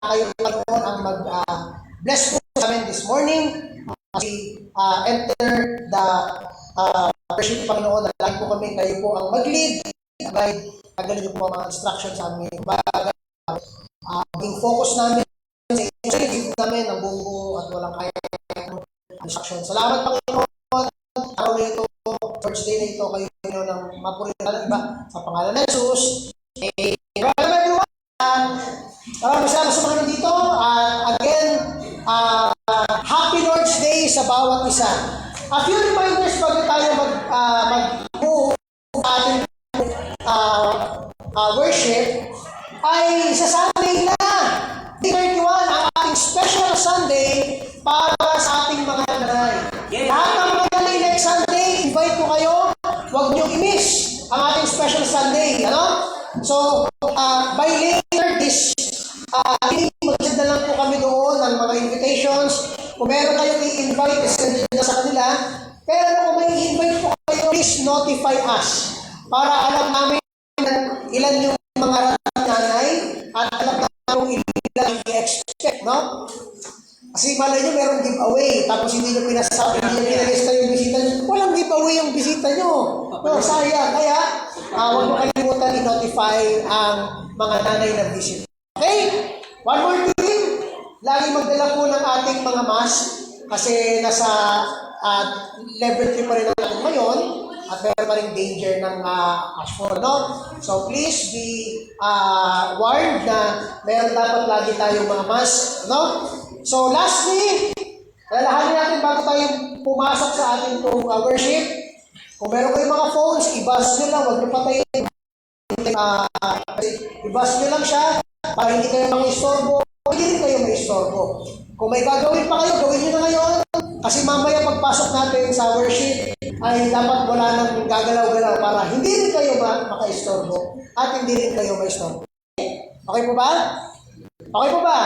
kayo noon ang mag-bless po sa amin this morning. As we enter the worship Panginoon, nalagi po kami, kayo po ang mag-lead, guide, tagalin niyo po ang mga instructions sa aming baga. Maging focus namin sa inyo namin ng buong at walang kaya instruction. Salamat Panginoon. Araw na ito, first day na ito, kayo nyo ng mapuritan ng iba sa pangalan ng Jesus. Welcome everyone. Maraming salamat sa mga nandito. Again, Happy Lord's Day sa bawat isa. A few reminders bago tayo mag-move sa ating worship ay sa Sunday na. 31 ang ating special Sunday para sa ating mga nanay. Lahat ng mga nanay next Sunday, invite ko kayo. Huwag niyo i-miss ang ating special Sunday. Ano? So, by later this mag-send na lang po kami doon ng mga invitations. Kung meron kayong i-invite, send na sa kanila. Pero kung may i-invite po kayo, please notify us para alam namin ilan yung mga nanay at alam namin ilan i-expect, no? Kasi malay nyo, meron giveaway, tapos hindi nyo pinasabi, hindi nyo pinalista yung bisita nyo. Walang giveaway yung bisita nyo. No, sayang. Kaya, huwag mo kalimutan i-notify ang mga nanay na visit. Okay? One more thing. Lagi magdala po ng ating mga mask kasi nasa level 3 pa rin natin ngayon at meron pa rin danger ng ashfall, no? So please be warned na meron dapat lagi tayong mga mask, no? So lastly, alalahanin natin bago tayo pumasok sa ating worship. Kung meron kayong mga phones, i-buzz nyo lang, huwag nyo patayin. I-buzz nyo lang siya para hindi kayo mang-istorbo, hindi rin kayo may-istorbo. Kung may gagawin pa kayo, gawin nyo na ngayon. Kasi mamaya pagpasok natin sa worship, ay dapat wala nang gagalaw-galaw para hindi rin kayo maka-istorbo at hindi rin kayo ma-istorbo. Okay po ba? Okay po ba?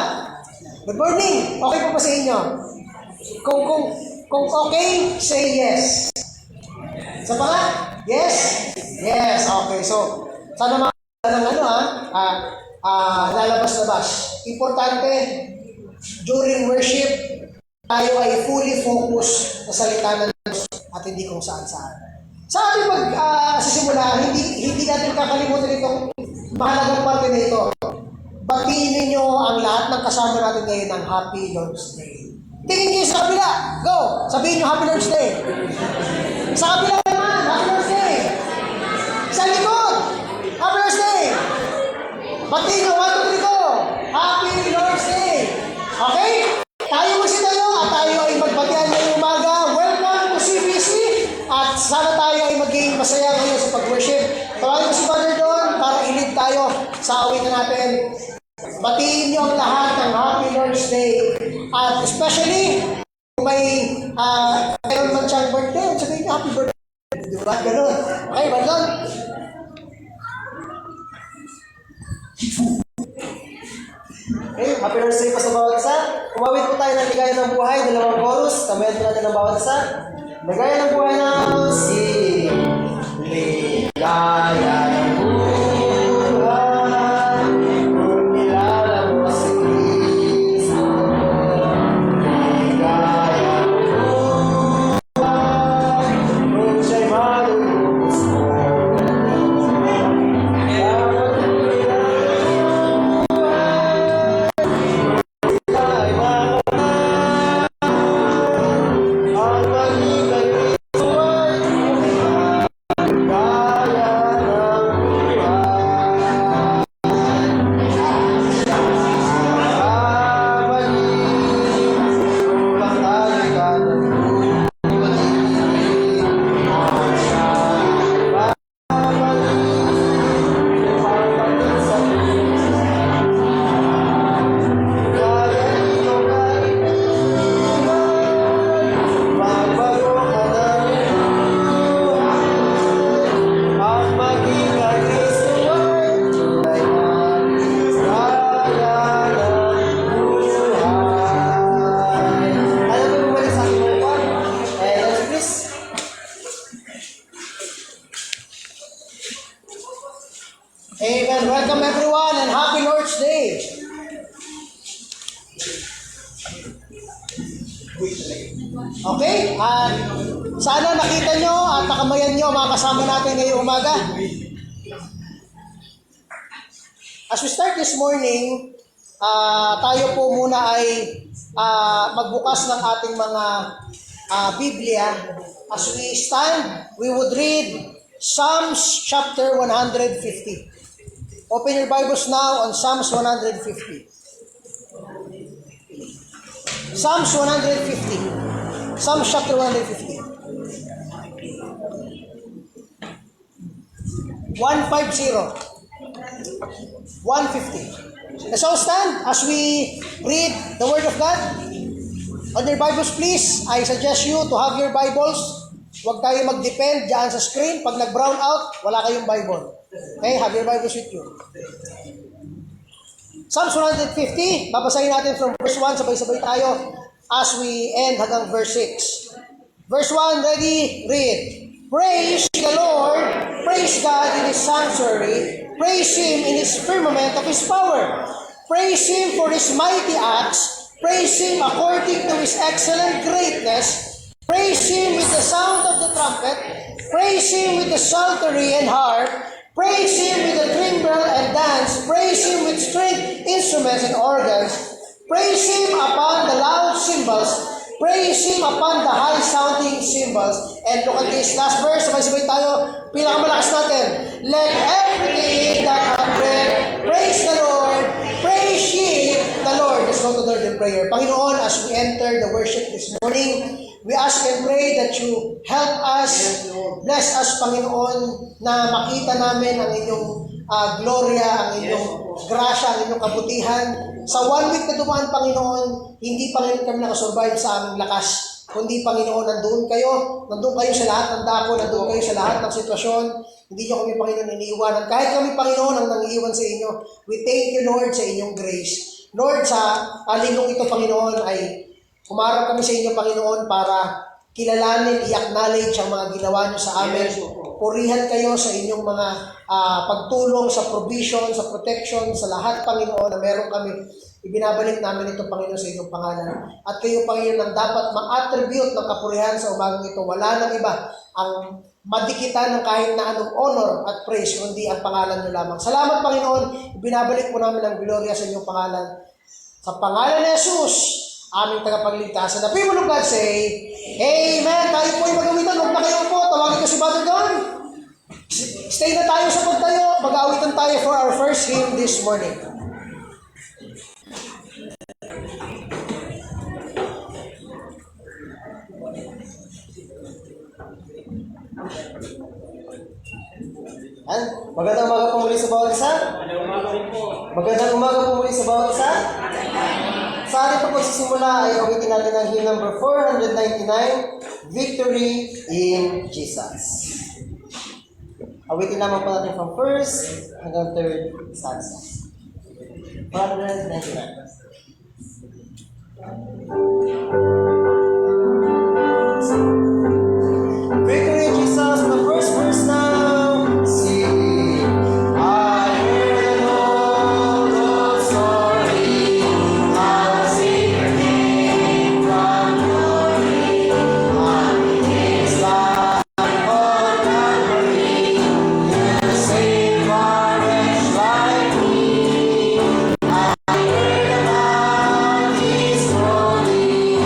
Good morning! Okay po ba sa inyo? Kung okay, say yes. Sa pa nga? Yes? Yes, okay. So, sana mga ng lalabas-labas. Importante, during worship, tayo ay fully focused sa salita ng Diyos at hindi kung saan-saan. Sa ating magsisimula, hindi natin kakalimutan itong mahalagang parte na ito. Batiin ninyo ang lahat ng kasama natin ngayon ng Happy Lord's Day. Tingin niyo sa kabila. Go! Sabihin niyo Happy Lord's Day. Sa kabila naman, Happy Lord's Day. Sa likod, Happy Lord's Day. Batiin niyo, 1, 2, 3, go! Happy Lord's Day. Okay? Tayo magsitayo at tayo ay magbatian ngayong umaga. Welcome to CBC. At sana tayo ay maging masaya ngayon sa pag-worship. Tawagin ko si Father doon para i-lead tayo sa awit natin. Batiin niyo ang lahat ng Happy Lord's Day. At especially, kung may mayroon man siyang birthday, sabihin niyo Happy Birthday. Diba? Ganun. Okay, ba doon? Okay, Happy Lord's Day pa sa bawat isa. Kumawit po tayo ng ligaya ng buhay, dalawang chorus. Kamayan po natin ng bawat isa. Ligaya ng buhay na si ligaya ng buhay. Okay? At sana nakita nyo at nakamayan nyo mga kasama natin ngayong umaga. As we start this morning, tayo po muna ay magbukas ng ating mga Biblia. As we stand, we would read Psalms chapter 150. Open your Bibles now on Psalms 150. Psalms 150. Psalms chapter 150. 150. 150. Let's all stand as we read the Word of God. On your Bibles, please, I suggest you to have your Bibles. Huwag tayo mag-depend dyan sa screen. Pag nag-brown out, wala kayong Bible. Okay, have your Bibles with you. Psalms 150, babasahin natin from verse 1, sabay-sabay tayo as we end hanggang verse 6. Verse 1, ready, read. Praise the Lord, praise God in His sanctuary, praise Him in His firmament of His power, praise Him for His mighty acts, praise Him according to His excellent greatness, praise Him with the sound of the trumpet, praise Him with the psaltery and harp, praise Him with the timbrel and dance, praise Him with stringed instruments and organs, praise Him upon the loud cymbals, praise Him upon the high-sounding cymbals. And look at this last verse, sabay-sabay tayo, pinakamalakas natin. Let everything that hath breath praise the Lord, praise ye the Lord. Let's go to the Lord in prayer. Panginoon, as we enter the worship this morning, we ask and pray that you help us, bless us, Panginoon, na makita namin ang inyong gloria, ang inyong grasya, ang inyong kabutihan. Sa 1 week na dumaan, Panginoon, hindi Panginoon kami nakasurvive sa aming lakas. Kundi, Panginoon, nandun kayo sa lahat ng dako, nandun kayo sa lahat ng sitwasyon. Hindi nyo kami, Panginoon, iniiwanan. Kahit kami, Panginoon, ang nangiiwan sa inyo. We thank you, Lord, sa inyong grace. Lord, sa linggong ito, Panginoon, ay humarap kami sa inyo, Panginoon, para kilalanin, i-acknowledge ang mga ginawa nyo sa amin. Purihan kayo sa inyong mga pagtulong, sa provision, sa protection, sa lahat, Panginoon, na meron kami. Ibinabalik namin ito, Panginoon, sa inyong pangalan. At kayo, Panginoon, ang dapat ma-attribute ng kapurihan sa umagang ito. Wala nang iba ang madikitan ng kahit na anong honor at praise, kundi ang pangalan nyo lamang. Salamat, Panginoon. Ibinabalik po namin ang gloria sa inyong pangalan. Sa pangalan ni Jesus, aming tagapagligtas. And the people of God say, Amen. Tayo po ay mag-awitan. Huwag na kayo po. Tawagin ko si Brother Don. Stay na tayo sa pagtayo. Mag-awitan tayo for our first hymn this morning. Magandang umaga po muli sa bawat isa. Magandang umaga po muli sa bawat isa. Sa ating pagsisimula ay awitin natin ang hymn number 499, Victory in Jesus. Awitin naman po natin from first hanggang third stanza. 499. Victory in Jesus, the first verse now. Sing, I heard an old story, how Savior came from glory, on His life on Calvary, to save a wretch like me. I heard about His glory.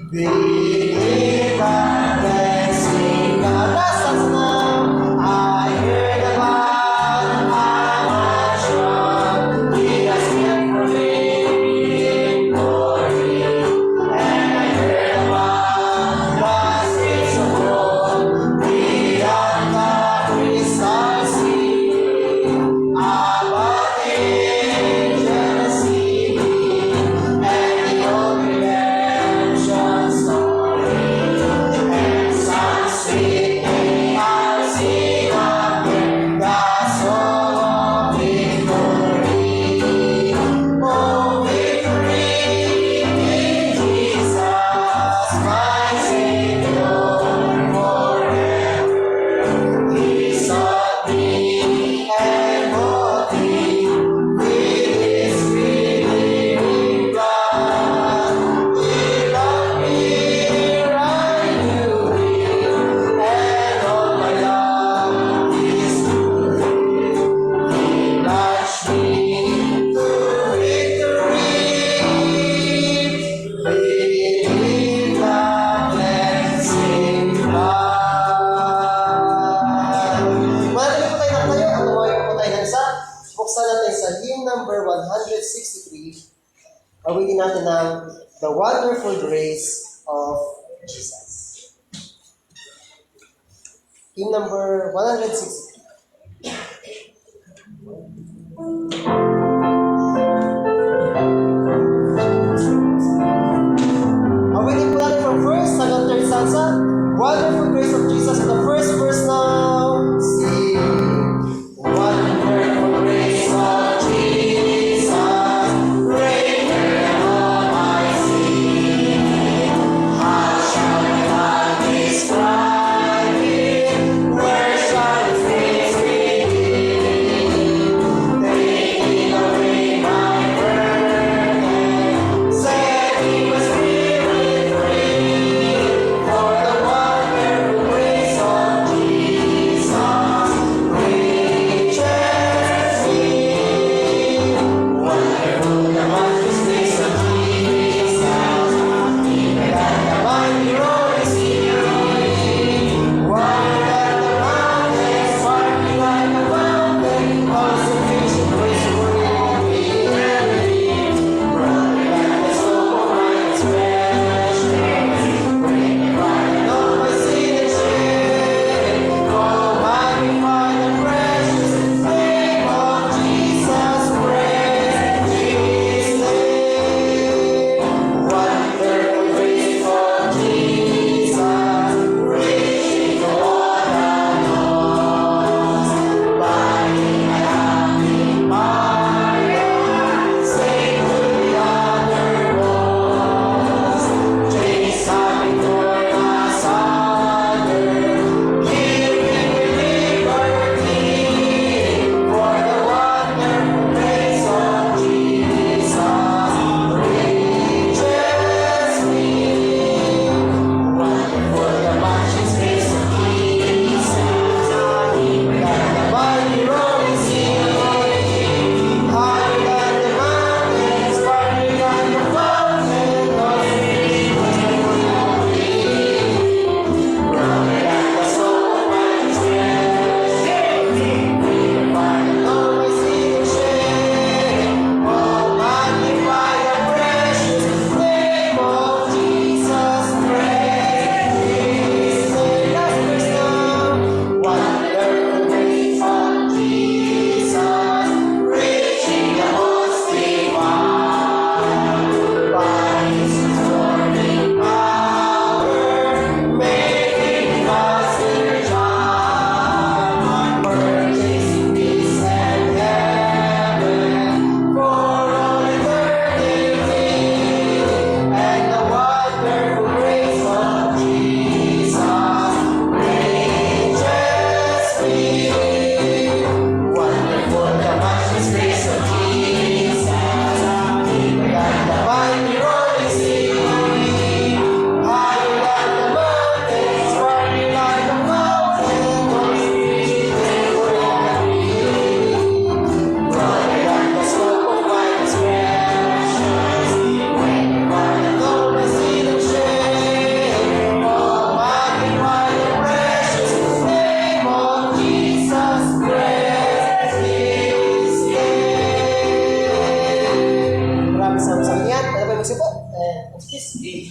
Believe that blessing God. Last dance now. I heard about our strong. He has kept from me glory. And I heard about God's grace of Lord. Beyond the crystal sea. About angels singing. And the old redemption story. And some singing, I'll sing again the song of victory. Oh, victory in Jesus, my Savior forever. He sought me and bought me with His redeeming blood. He loved me, I knew Him, and all my love is to Him. He launched me to victory. Believe the blessing God. Manatili po tayo ng tayo at tumayo po tayo ng isa. Buksan natin sa hymn number 163. Awitin natin ng The Wonderful Grace of Jesus. Hymn number 163. Awitin po natin from first hanggang third stanza. Wonderful Grace of Jesus. In the first verse now, sing. Wonderful grace of Jesus, greater than all I see. How shall I not describe it? Where shall His grace begin? Taking away my burden, setting my spirit free. For the wonderful grace of Jesus. Amen.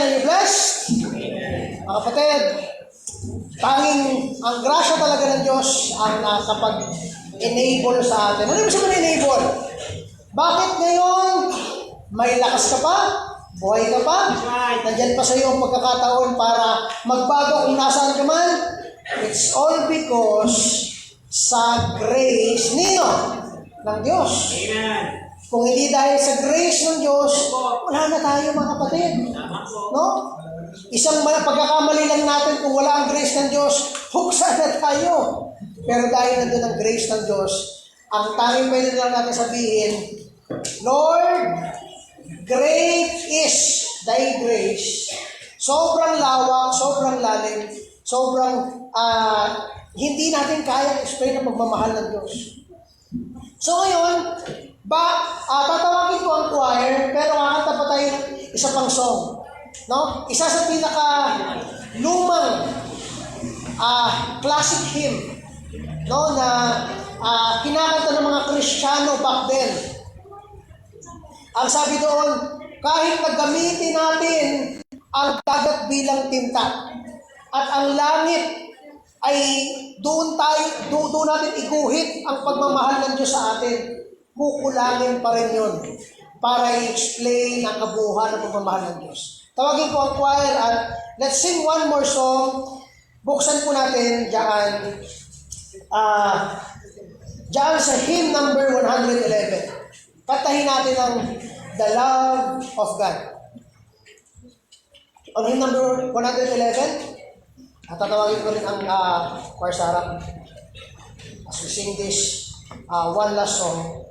Are you blessed? Mga kapatid, tanging ang grasya talaga ng Diyos ang nakapag-enable sa atin. Ano yung sabihin enable? Bakit ngayon may lakas ka pa? Buhay ka pa? Nandyan pa sa iyo ang pagkakataon para magbago kung nasaan ka man? It's all because sa grace nino ng Diyos. Amen. Kung hindi dahil sa grace ng Diyos, wala na tayo mga kapatid. No? Isang pagkakamali lang natin kung wala ang grace ng Diyos, huksa na tayo. Pero dahil nandun ang grace ng Diyos, ang tanging pwede lang natin sabihin, Lord, great is thy grace. Sobrang lawak, sobrang lalim, sobrang hindi natin kaya explain ang pagmamahal ng Diyos. So ngayon, tatawagin ko ang choir, pero kakanta pa tayo ng isa pang song. No? Isa sa pinaka lumang classic hymn, no, na kinakanta ng mga Kristiyano back then. Ang sabi doon, kahit naggamitin natin ang dagat bilang tinta at ang langit ay doon natin iguhit ang pagmamahal ng Diyos sa atin, kukulangin pa rin yun para i-explain ang kabuuan ng pagmamahal ng Diyos. Tawagin ko ang choir at let's sing one more song. Buksan po natin dyan sa hymn number 111. Kantahin natin ang The Love of God. On hymn number 111, at tatawagin ko rin ang choir sa harap as we sing this one last song.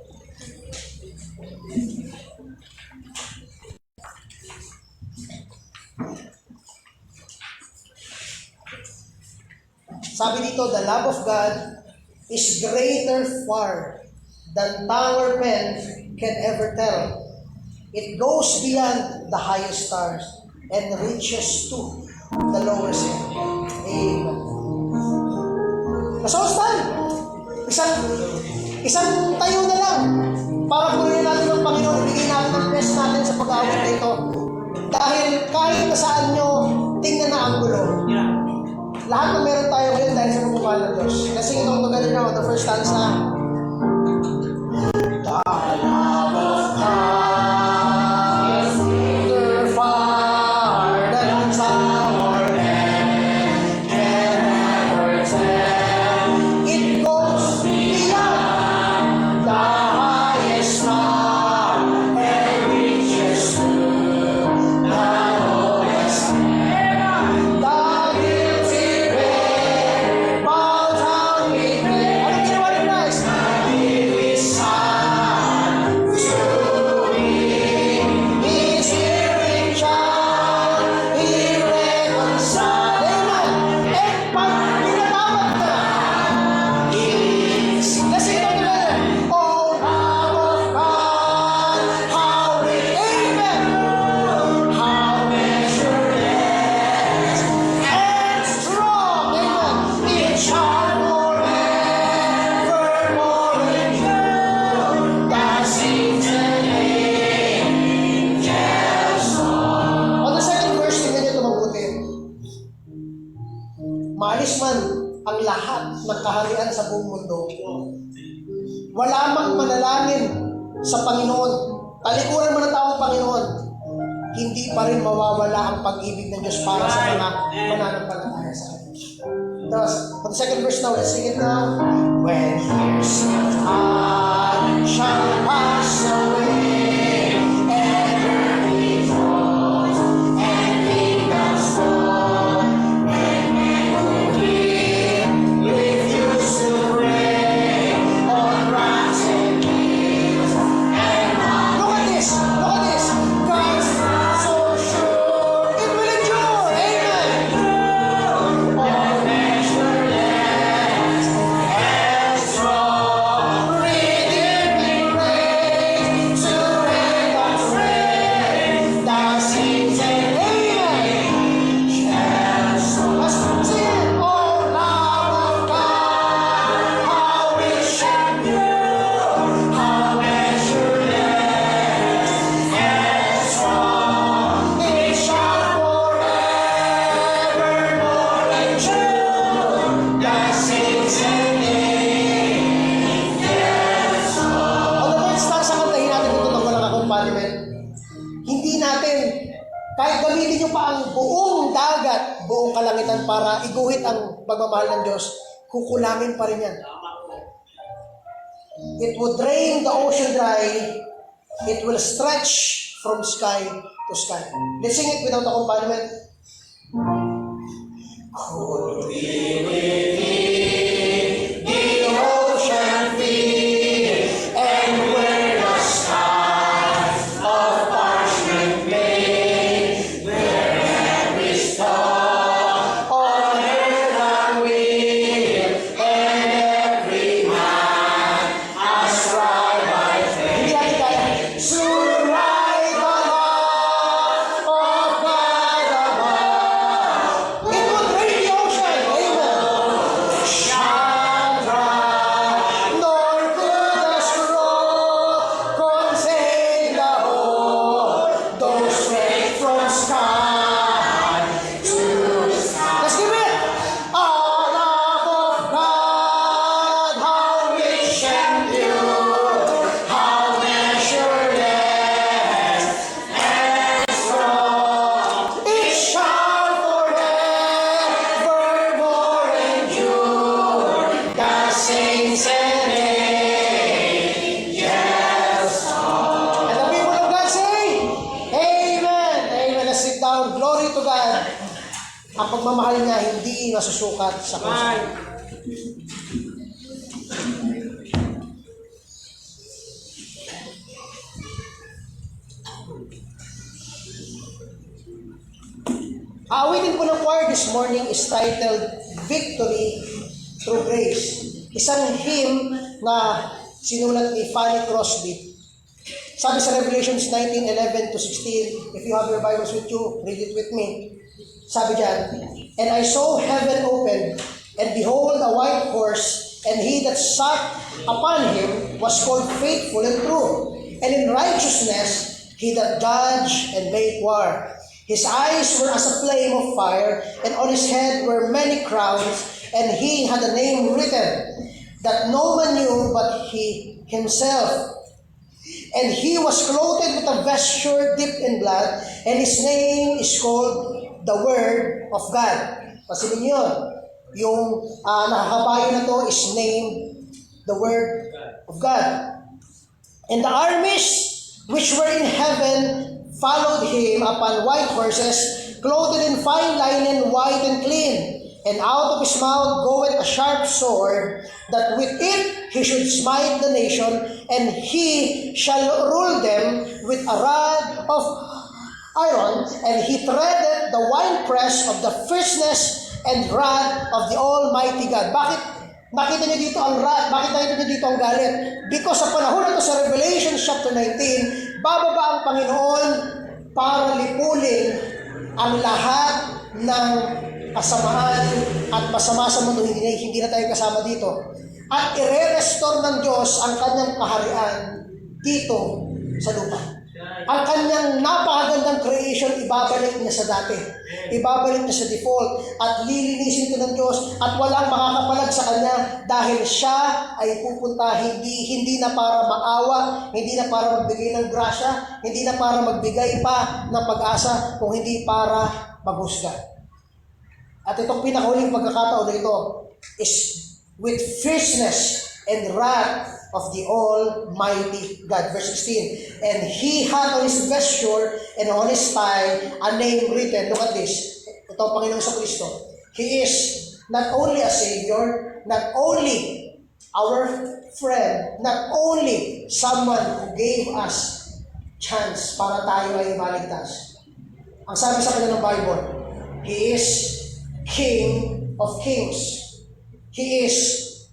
Sabi dito, the love of God is greater far than tongue or pen can ever tell. It goes beyond the highest stars and reaches to the lowest heaven. Amen. So, stand. Isang tayo na lang para purihin natin ng Panginoon, ibigay natin ang best natin sa pag-aawit nito. Dahil kahit na saan nyo tingnan na ang gulo, lahat na meron tayo ngayon dahil sa pagmamahal ng Diyos. Let's sing it all together now, the first stanza. The love of God is greater far than our hand can ever tell. It goes beyond the highest star and reaches to the lowest heaven. The guilty grave bows down with me. Ano ginawa ni Christ? Maalis man ang lahat ng kaharian sa buong mundo, wala mang manalangin sa Panginoon, talikuran man ang taong Panginoon, hindi pa rin mawawala ang pag-ibig ng Diyos para sa mga mananampalataya sa Kanya. For the second verse now, let's sing it now. When years of time shall pass away, and earthly thrones and kingdoms fall, and men who live refuse to pray on rocks and hills and mountains. Look at this. God's love so sure, it will endure. Amen. All measureless and strong. Kahit gamitin nyo pa ang buong dagat, buong kalangitan para iguhit ang pagmamahal ng Diyos, kukulangin pa rin yan. It would drain the ocean dry. It will stretch from sky to sky. Let's sing it without accompaniment. Could we within the ocean fill, and where the skies of parchment made, where every star on earth and will, and every man has tried by faith. Hindi natin kaya. Soon ride the love of God above. It will drain the ocean. Amen. Chandra, nor could the straw contain the whole, though straight from sky to sky. Let's give it. All of God, how rich and pure, how measureless and strong. It shall forevermore endure. The saints and angels song. And the people of God say, Amen. Amen. Let's sit down. Glory to God. Ang pagmamahal niya hindi masusukat sa puso. Awitin po ng choir this morning is titled Victory Through Grace. Isang hymn na sinulat ni Fanny Crosby. Sabi sa Revelations 19:11 to 16, if you have your Bibles with you, read it with me. Sabi diyan, and I saw heaven opened, and behold a white horse, and he that sat upon him was called Faithful and True, and in righteousness he that judged and made war. His eyes were as a flame of fire, and on his head were many crowns, and he had a name written that no man knew but he himself. And he was clothed with a vesture dipped in blood, and his name is called the Word of God. Pasilin niyo yun. Yung nakabayo na to is named the Word of God. And the armies which were in heaven followed him upon white horses, clothed in fine linen, white and clean. And out of his mouth goeth a sharp sword, that with it he should smite the nation, and he shall rule them with a rod of iron, and he treadeth the winepress of the fierceness and wrath of the Almighty God. Bakit nakita niyo dito ang wrath? Bakit nakita niyo dito ang galit? Because sa panahon na ito sa Revelation chapter 19, bababa ang Panginoon para lipulin ang lahat ng kasamaan at masama sa mundo. Hindi na tayo kasama dito. At i-restore ng Diyos ang kanyang kaharian dito sa lupa. Ang kanyang napakagandang creation, ibabalik niya sa dati. Ibabalik niya sa default. At lilinisin ito ng Diyos at walang makakapalag sa kanya dahil siya ay pupunta hindi na para maawa, hindi na para magbigay ng grasya, hindi na para magbigay pa ng pag-asa, kung hindi para maghusga. At itong pinakahuling pagkakataon na ito is with fierceness and wrath of the Almighty God. Verse 16, and he had on his vesture and on his thigh a name written. Look at this. Ito ang Panginoon sa Kristo. He is not only a Savior, not only our friend, not only someone who gave us chance para tayo ay maligtas. Ang sabi sa kanya ng Bible, He is King of Kings. He is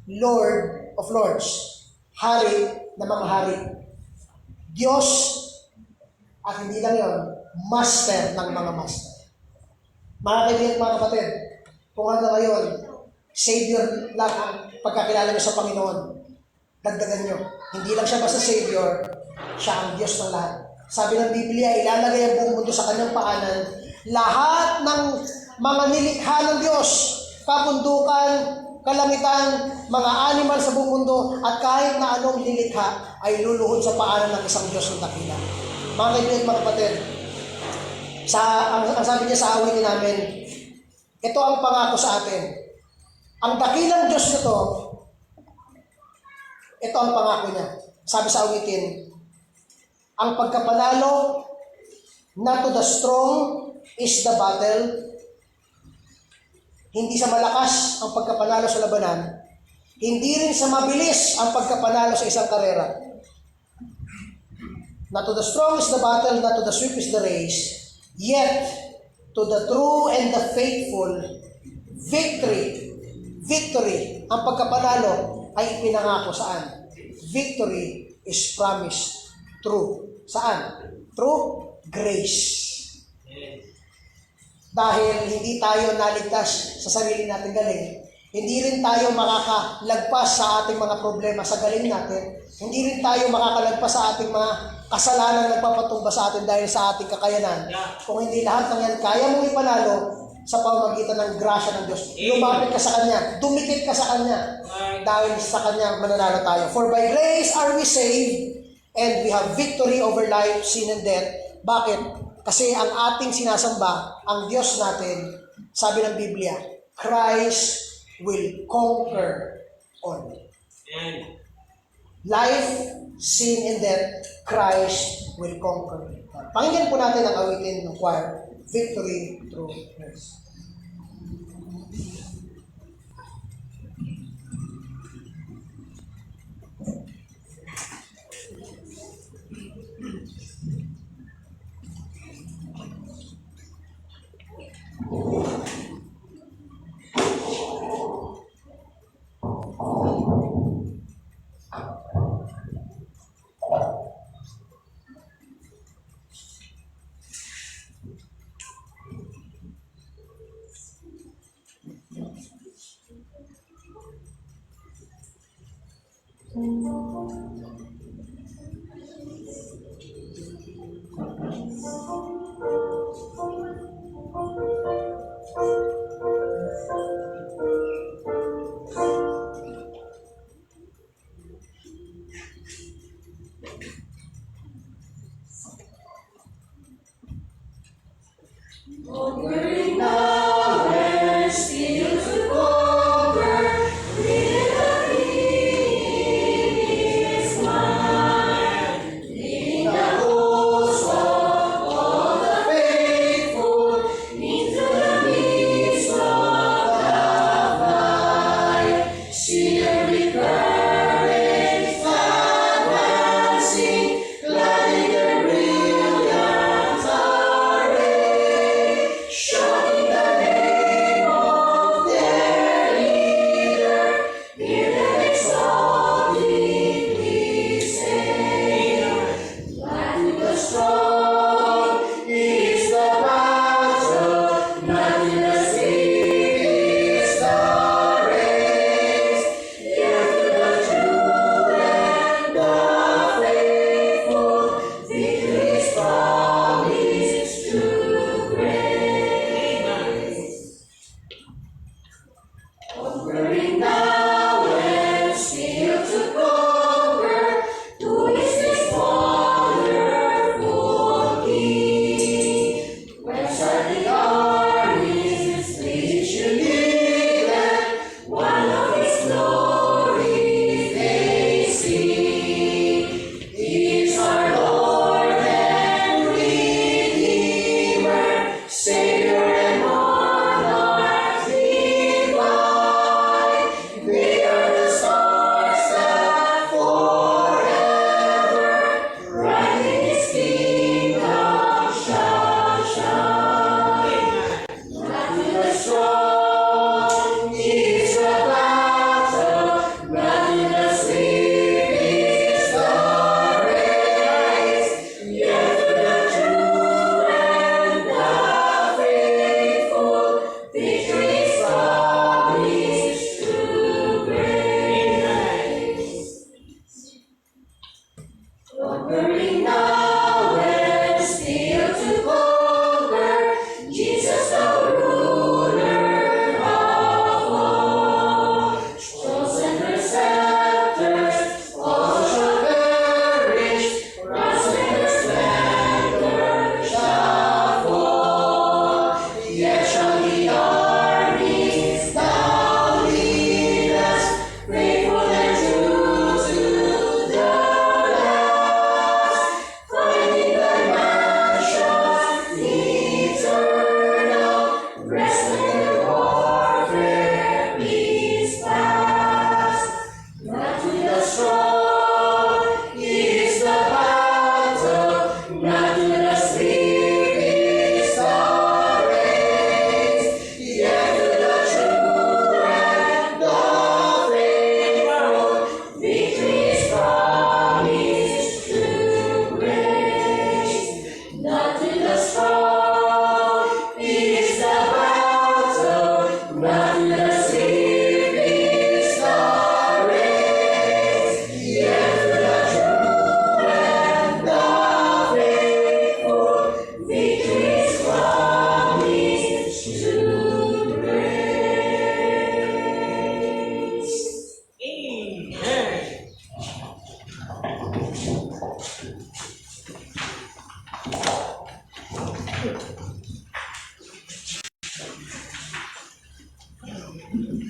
Lord of Lords. Hari na mga hari. Diyos, at hindi lang yun, Master ng mga Master. Mga kaibigan at mga kapatid, kung hanggang ngayon, Savior lang ang pagkakilala nyo sa Panginoon, dagdagan nyo. Hindi lang siya basta Savior, siya ang Diyos ng lahat. Sabi ng Biblia, ilalagay ang buong mundo sa kanyang paanan. Lahat ng mga nilikha ng Diyos, kabundukan, kalangitan, mga animal sa buong mundo, at kahit na anong nilikha ay luluhod sa paanan ng isang Diyos ng dakila. Mga kaibigan, mga kapatid, Ang sabi niya sa awitin namin, ito ang pangako sa atin. Ang dakilang Diyos nito, ito ang pangako niya. Sabi sa awitin, ang pagkapanalo not to the strong is the battle. Hindi sa malakas ang pagkapanalo sa labanan. Hindi rin sa mabilis ang pagkapanalo sa isang karera. Not to the strong is the battle, not to the swift is the race. Yet, to the true and the faithful, victory, ang pagkapanalo ay ipinangako saan? Victory is promised through. Saan? Through grace. Dahil hindi tayo naligtas sa sarili natin galing, hindi rin tayo makakalagpas sa ating mga problema sa galing natin, hindi rin tayo makakalagpas sa ating mga kasalanan na nagpapatumba sa atin dahil sa ating kakayanan. Kung hindi lahat ng yan kaya mong ipanalo sa pamamagitan ng grasya ng Diyos. Lumapit ka sa Kanya, dumikit ka sa Kanya, dahil sa Kanya mananalo tayo. For by grace are we saved, and we have victory over life, sin, and death. Bakit? Kasi ang ating sinasamba, ang Diyos natin, sabi ng Biblia, Christ will conquer all. Life, sin, and death, Christ will conquer. Pakinggan po natin ang awitin ng choir, Victory Through Grace.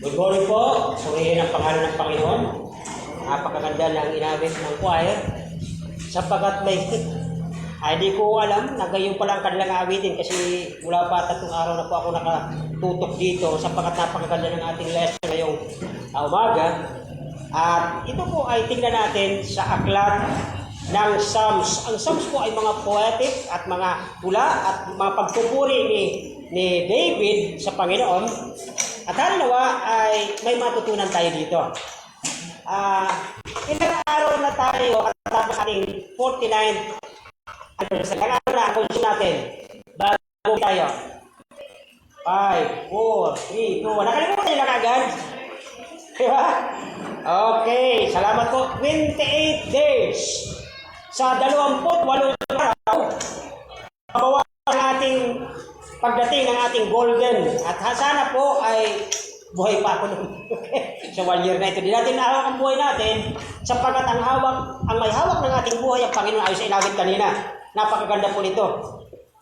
Good morning po. Suriin ang pangalan ng Panginoon. Napakaganda ng inabit ng choir. Sapagkat may di ko alam na gayon pala ang kanilang awitin kasi mula pa 3 araw na po ako nakatutok dito sapagkat napakaganda ng ating lesson ngayong umaga. At ito po ay tingnan natin sa aklat ng Psalms. Ang Psalms po ay mga poetic at mga tula at mga pagpupuri ni David sa Panginoon. At halawa ay may matutunan tayo dito. Ilang araw na tayo at tapos ating 49 ilang araw na ang consult natin bago tayo. 5, 4, 3, 2, 1. Nakalimutan nila agad? Diba? Okay, salamat po. 28 days. Sa 28 araw, mabawasan ang ating pagdating ng ating golden. At sana po ay buhay pa ako nun. Sa 1 year na ito. Di natin nahawak ang buhay natin sapagkat ang may hawak ng ating buhay ang Panginoon ayos sa inawit kanina. Napakaganda po nito.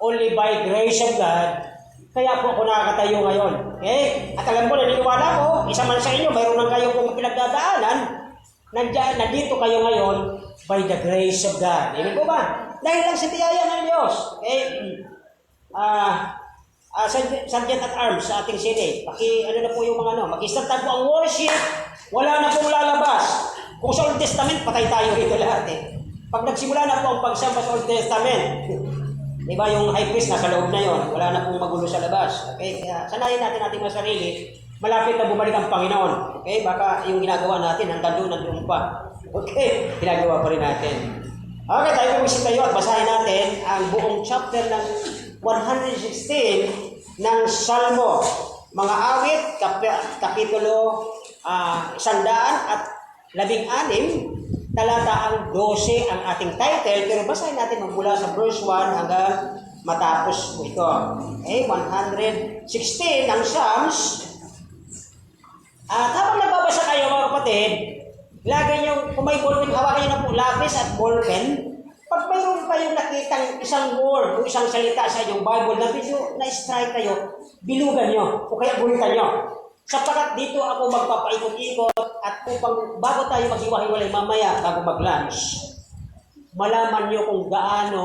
Only by grace of God, kaya po ako nakakatayo ngayon. Okay? At alam ko, naniniwala ko, isa man sa inyo, mayroon lang kayo kung pinagdadaanan, nandito kayo ngayon by the grace of God. Amen po ba? Dahil lang sa biyaya ng Diyos. Okay? Sergeant at Arms sa ating sine. Ano na po yung mga mag-start po ang worship, wala na pong lalabas. Kung sa Old Testament, patay tayo rito lahat eh. Pag nagsimula na po ang pagsamba sa Old Testament, diba yung high priest nasa loob na yon, wala na pong magulo sa labas. Okay? Kaya sanayin natin ating mga sarili, malapit na bumalik ang Panginoon. Okay? Baka yung ginagawa natin, hanggang doon pa. Okay? Ginagawa pa rin natin. Okay, tayo pumisip tayo at basahin natin ang buong chapter ng 116 ng Salmo. Mga awit, kapitulo 116, talata ang 12 ang ating title, pero basahin natin magmula sa verse 1 hanggang matapos po ito. Okay, 116 ng Psalms. At habang nagbabasa kayo mga kapatid, lagay nyo, kung may ballpen, hawakan nyo na po lapis at ballpen. Pag mayroon kayong nakitang isang word o isang salita sa inyong Bible na video na-strike kayo, bilugan nyo o kaya gulitan nyo. Sapagkat dito ako magpapaikot-ikot at upang bago tayo maghiwa-hiwalay mamaya, bago mag-lunch, malaman nyo kung gaano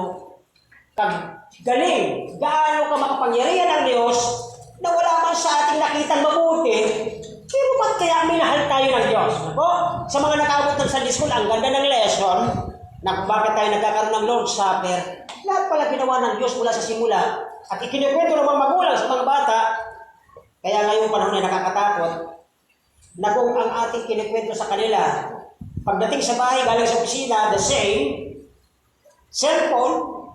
galing, gaano ka makapangyarihan ng Diyos na wala man sa ating nakitang mabuti, pero ba't kaya minahal tayo ng Diyos? Ako, sa mga nakabot ng Sunday School, ang ganda ng lesson, na kung bakit tayo nagkakaroon ng Lord's Supper, lahat pala ginawa ng Diyos mula sa simula, at ikinikwento ng mga magulang sa mga bata. Kaya ngayong panahon ay nakakatakot na kung ang ating kinikwento sa kanila, pagdating sa bahay, galing sa opisina, the same, cellphone,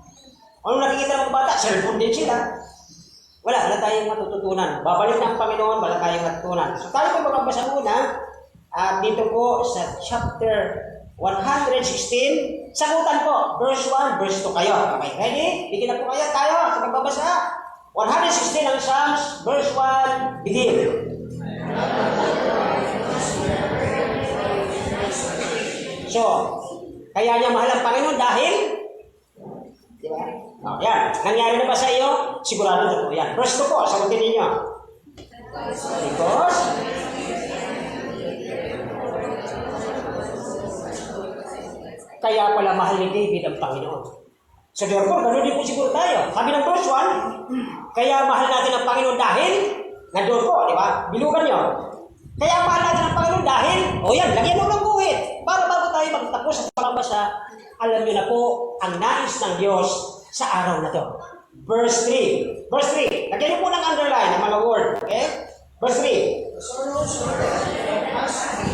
ano nakikita ng mga bata? Cellphone din sila. Wala tayong matututunan. Babalik ng Panginoon, wala tayong matutunan. So tayo po magbasa muna, at dito po sa chapter 116, sagutan po, verse 1, verse 2 kayo. Okay, ready? Bigyan na po kayo tayo sa magbabasa. 116 ng Psalms, verse 1, begin. So, kaya niya mahal ang Panginoon dahil, di ba? Yan, nangyari na ba sa iyo? Sigurado na po yan. Verse 2 po, sagutin ninyo. Because, kaya pala mahal ni David ang Panginoon. So therefore, ganoon din po siguro tayo. Sabi ng verse 1, kaya mahal natin ang Panginoon dahil, nandoon po, di ba? Bilugan nyo. Kaya mahal natin ang Panginoon dahil, yan, lagyan mo ng guhit. Para bago tayo magtapos sa pagbabasa, alam nyo na po ang nais ng Diyos sa araw na to. Verse 3. Verse 3. Lagyan nyo po ng underline ng mga word. Okay? Verse 3.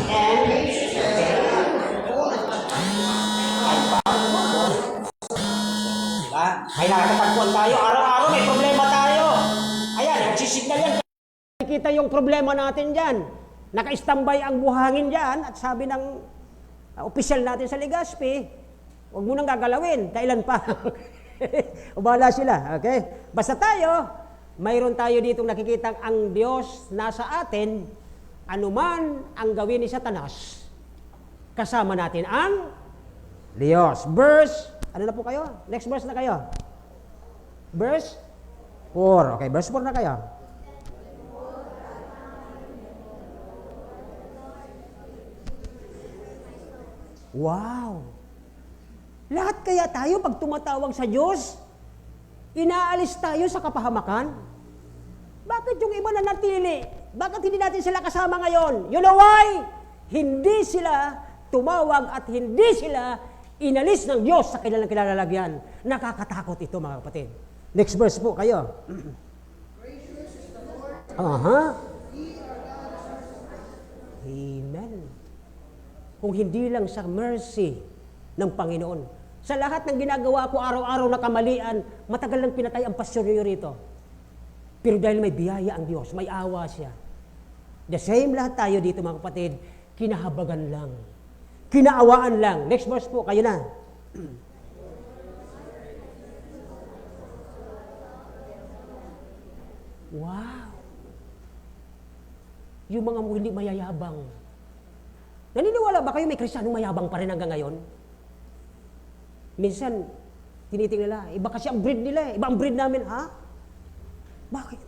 And, may nakakatagpuan tayo, araw-araw may problema tayo. Ayan, nagsisignal yan. Nakikita yung problema natin dyan. Naka-standby ang buhangin dyan at sabi ng opisyal natin sa Legazpi, huwag mo nang gagalawin, kailan pa? Ubala sila, okay? Basta tayo, mayroon tayo ditong nakikitang ang Diyos nasa atin, anuman ang gawin ni Satanas, kasama natin ang Diyos. Verse, ano na po kayo? Next verse na kayo. Verse 4. Okay, verse 4 na kayo. Wow! Lahat kaya tayo pag tumatawag sa Diyos, inaalis tayo sa kapahamakan? Bakit yung iba na natili? Bakit hindi natin sila kasama ngayon? You know why? Hindi sila tumawag at hindi sila inalis ng Diyos sa kanilang kinalalagyan. Nakakatakot ito, mga kapatid. Next verse po kayo. Amen. Kung hindi lang sa mercy ng Panginoon, sa lahat ng ginagawa ko araw-araw na kamalian, matagal nang pinatay ang pastoryo rito. Pero dahil may biyaya ang Diyos, may awa siya. The same lahat tayo dito, mga kapatid, kinahabagan lang. Kinaawaan lang. Next verse po, kayo na. Wow! Yung mga hindi mayayabang. Naniniwala ba kayo may Kristiyanong mayabang pa rin hanggang ngayon? Minsan, tinitingnan nila, iba kasi ang breed nila eh. Iba ang breed namin, ha? Bakit?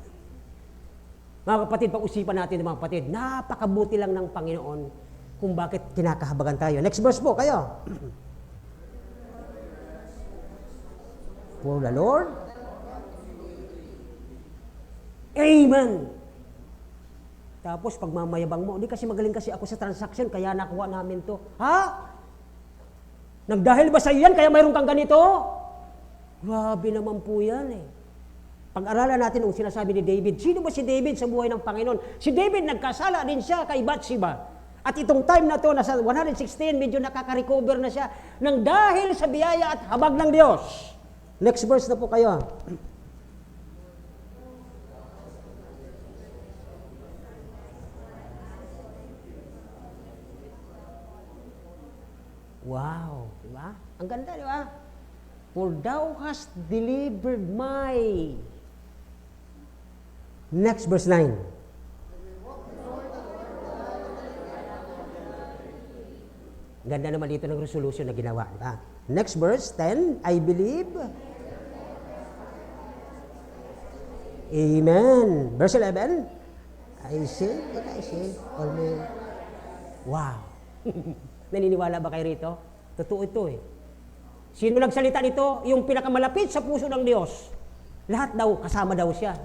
Mga kapatid, pag-usipan natin mga kapatid, napakabuti lang ng Panginoon kung bakit kinakahabagan tayo. Next verse po, kayo. For the Lord. Amen. Tapos pagmamayabang mo, hindi kasi magaling kasi ako sa transaction, kaya nakuha namin to. Ha? Nagdahil ba sa iyo yan, kaya mayroon kang ganito? Grabe naman po yan eh. Pag-aralan natin ang sinasabi ni David, sino ba si David sa buhay ng Panginoon? Si David nagkasala din siya kay Bathsheba. At itong time na to, nasa 116, medyo nakaka-recover na siya nang dahil sa biyaya at habag ng Diyos. Next verse na po kayo. Wow, di ba? Ang ganda, di ba? For thou hast delivered my... Next, verse 9. Ganda naman dito ng resolution na ginawa, di ba? Next verse, 10. I believe. Amen. Verse 11. I say. Amen. Wow. Naniniwala ba kayo rito? Totoo ito eh. Sino nagsalita nito? Yung pinakamalapit sa puso ng Diyos. Lahat daw, kasama daw siya.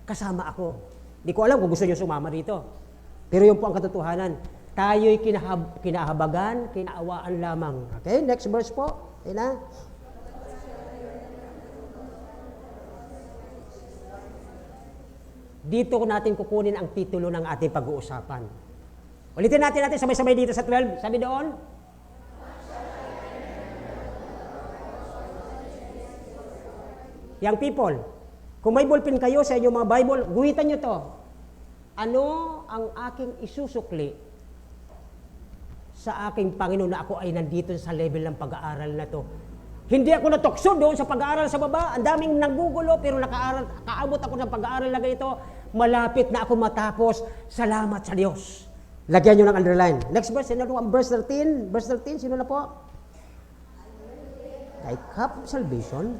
Kasama ako. Di ko alam kung gusto niyo sumama dito. Pero yun po ang katotohanan. Tayo'y kinahabagan, kinaawaan lamang. Okay, next verse po. Okay na. Dito natin kukunin ang titulo ng ating pag-uusapan. Ulitin natin sabay-sabay dito sa 12. Sabi doon. Young people, kung may ballpen kayo sa inyong mga Bible, guhitan nyo to. Ano ang aking isusukli sa aking Panginoon na ako ay nandito sa level ng pag-aaral na to? Hindi ako natukso doon sa pag-aaral sa baba. Ang daming nanggugulo pero nakaabot ako ng pag-aaral na ganito. Malapit na ako matapos. Salamat sa Diyos. Lagyan nyo ng underline. Next verse, sino na verse 13? Verse 13, sino na po? Thy cup of salvation.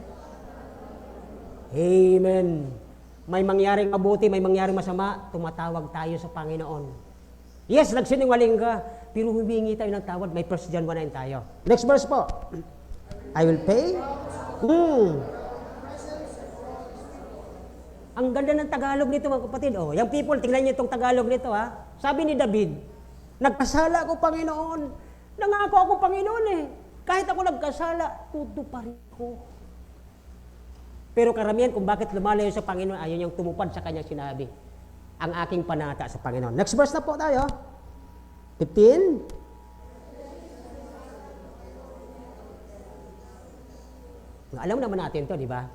Amen. May mangyaring mabuti, may mangyaring masama, tumatawag tayo sa Panginoon. Yes, nagsinungaling ka, pero humingi tayo ng tawad. May 1 John 1:9 tayo. Next verse po. I will pay. Ang ganda ng Tagalog nito, mga kapatid. Oh, yung people, tingnan niyo itong Tagalog nito, ha. Sabi ni David, nagkasala ako, Panginoon. Nangako ako, Panginoon eh. Kahit ako nagkasala, tutuparin ko. Pero karamihan kung bakit lumalayo sa Panginoon, ayaw niyang tumupad sa kanyang sinabi. Ang aking panata sa Panginoon. Next verse na po tayo. 15. Alam naman natin to, di ba?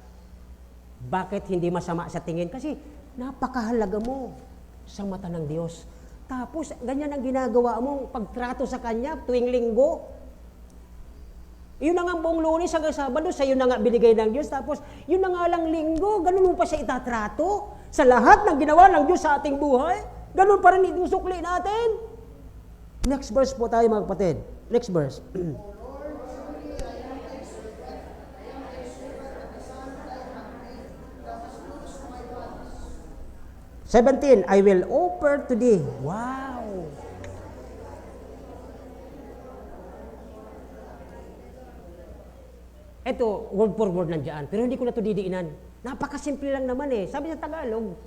Bakit hindi masama sa tingin? Kasi napakahalaga mo sa mata ng Diyos. Tapos, ganyan ang ginagawa mo, pagtrato sa Kanya tuwing linggo. Yun na nga buong Lunes hanggang Sabado, sa'yo na nga binigay ng Diyos. Tapos, yun na nga lang linggo, ganun mo pa siya itatrato. Sa lahat ng ginawa ng Diyos sa ating buhay, ganun pa rin itusukli natin. Next verse po tayo, mga kapatid. Next verse. 17, I will offer to thee. Wow! Ito, word for word nandiyan. Pero hindi ko na ito didiinan. Napakasimple lang naman eh. Sabi sa Tagalog,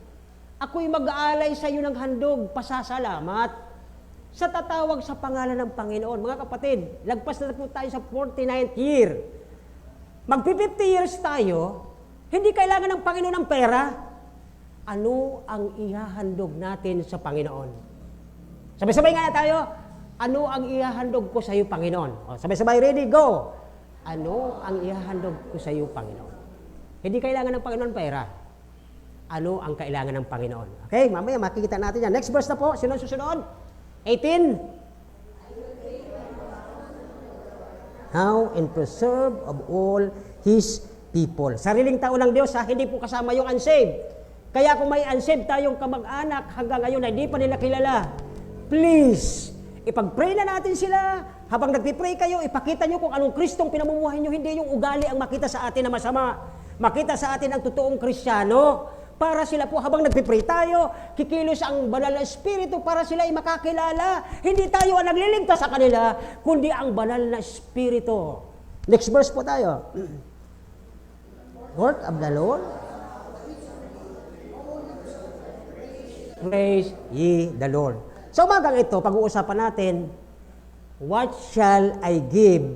ako'y mag-aalay sa iyo ng handog, pasasalamat sa tatawag sa pangalan ng Panginoon. Mga kapatid, lagpas na po tayo sa 49th year. Magpi-50 years tayo, hindi kailangan ng Panginoon ng pera. Ano ang ihahandog natin sa Panginoon? Sabay-sabay nga tayo. Ano ang ihahandog ko sa iyo, Panginoon? O, sabay-sabay, ready, go! Ano ang ihahandog ko sa iyo, Panginoon? Hindi kailangan ng Panginoon pera. Ano ang kailangan ng Panginoon? Okay, mamaya makikita natin yan. Next verse na po. Sino susunod? 18. How and preserve of all His people. Sariling tao ng Diyos, ha? Hindi po kasama yung unsaved. Kaya kung may unsaved tayong kamag-anak hanggang ngayon na hindi pa nila kilala, please, ipag-pray na natin sila. Habang nagpipray kayo, ipakita nyo kung anong Kristong pinamumuhay nyo, hindi yung ugali ang makita sa atin na masama. Makita sa atin ang totoong Kristiyano. Para sila po, habang nagpipray tayo, kikilos ang banal na Espiritu para sila ay makakilala. Hindi tayo ang nagliligtas sa kanila, kundi ang banal na Espiritu. Next verse po tayo. Word of the Lord. Praise ye the Lord. Sa umagang ito, pag-uusapan natin, what shall I give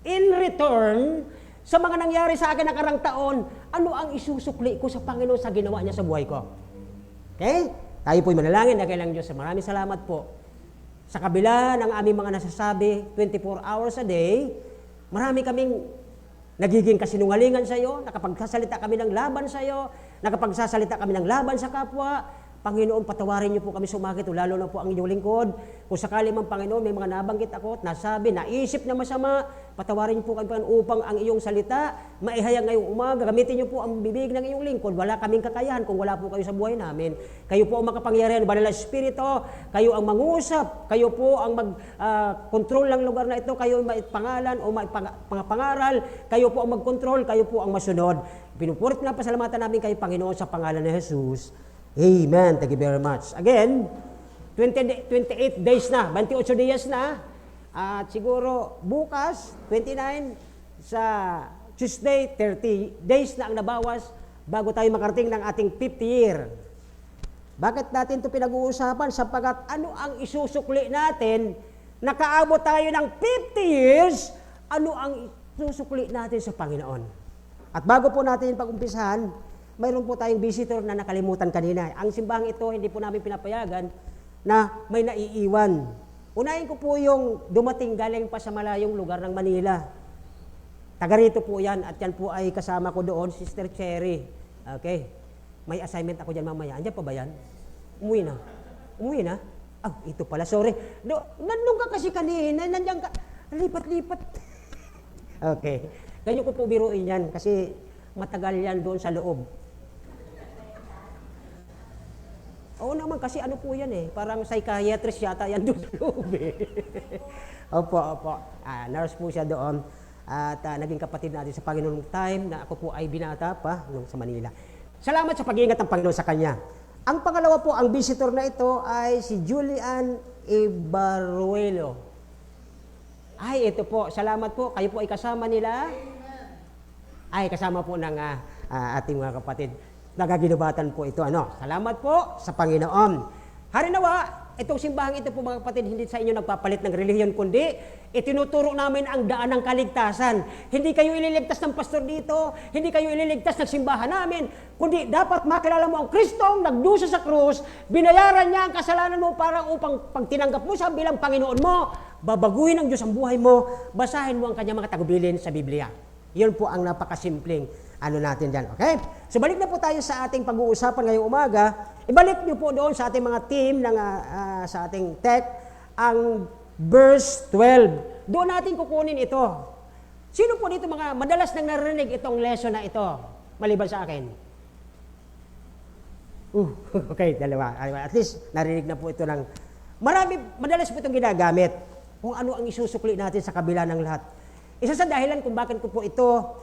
in return sa mga nangyari sa akin nakarang taon? Ano ang isusukli ko sa Panginoon sa ginawa niya sa buhay ko? Okay? Tayo po'y manalangin na kailang Diyos. Maraming salamat po. Sa kabila ng aming mga nasasabi, 24 hours a day, marami kaming nagiging kasinungalingan sa iyo, nakapagsasalita kami ng laban sa iyo, nakapagsasalita kami ng laban sa kapwa. Panginoon, patawarin niyo po kami sumakit, lalo na po ang inyong lingkod. Kung sakali man, Panginoon, may mga nabanggit ako at nasabi, naisip na masama, patawarin niyo po kami upang ang iyong salita maihayag ngayong umaga. Gamitin niyo po ang bibig ng iyong lingkod. Wala kaming kakayahan kung wala po kayo sa buhay namin. Kayo po ang makapangyarihan, banal na Espiritu, kayo ang mangusap, kayo po ang mag-control ng lugar na ito, kayo ang maipangalan o pangaral, kayo po ang mag-control, kayo po ang masunod. Pinupurit na pasalamatan namin kayo, Panginoon, sa pangalan ni Jesus. Amen. Thank you very much. Again, 28 days na, 28 days na. At siguro bukas, 29, sa Tuesday, 30 days na ang nabawas bago tayo makarating ng ating 50th year. Bakit natin ito pinag-uusapan? Sapagkat ano ang isusukli natin? Nakaabot tayo ng 50 years, ano ang isusukli natin sa Panginoon? At bago po natin pag-umpisahan, mayroon po tayong visitor na nakalimutan kanina. Ang simbahang ito, hindi po namin pinapayagan na may naiiwan. Unahin ko po yung dumating galing pa sa malayong lugar ng Manila. Taga rito po yan at yan po ay kasama ko doon, Sister Cherry. Okay. May assignment ako dyan mamaya. Andiyan pa ba yan? Umuwi na. Umuwi na? Ito pala, sorry. Nandun ka kasi kanina, nandiyan ka. Lipat-lipat. Okay. Ganyan ko po biruin yan kasi matagal yan doon sa loob. Oo naman, kasi ano po yan eh, parang psychiatrist yata yan doon sa loob eh. Opo. Nurse po siya doon. At naging kapatid natin sa Panginoon time na ako po ay binata pa nung sa Manila. Salamat sa pag-iingat ng Panginoon sa kanya. Ang pangalawa po, ang visitor na ito ay si Julian Ibaruelo. Ay, ito po, salamat po. Kayo po ay kasama nila. Ay, kasama po ng ating mga kapatid. Nagaginubatan po ito. Salamat po sa Panginoon. Harinawa, itong simbahang ito po mga kapatid, hindi sa inyo nagpapalit ng relihiyon, kundi itinuturo namin ang daan ng kaligtasan. Hindi kayo ililigtas ng pastor dito, hindi kayo ililigtas ng simbahan namin, kundi dapat makilala mo ang Kristong nagdusa sa krus, binayaran niya ang kasalanan mo para upang pag tinanggap mo siya bilang Panginoon mo, babaguhin ng Diyos ang buhay mo, basahin mo ang kanyang mga tagubilin sa Biblia. Yun po ang napakasimpleng natin dyan. Okay? So balik na po tayo sa ating pag-uusapan ngayong umaga. Ibalik niyo po doon sa ating mga team, sa ating tech, ang verse 12. Doon natin kukunin ito. Sino po dito mga madalas nang narinig itong lesson na ito? Maliban sa akin. Okay, dalawa. At least narinig na po ito ng madalas po itong ginagamit. Kung ano ang isusukli natin sa kabila ng lahat. Isa sa dahilan kung bakit ko po ito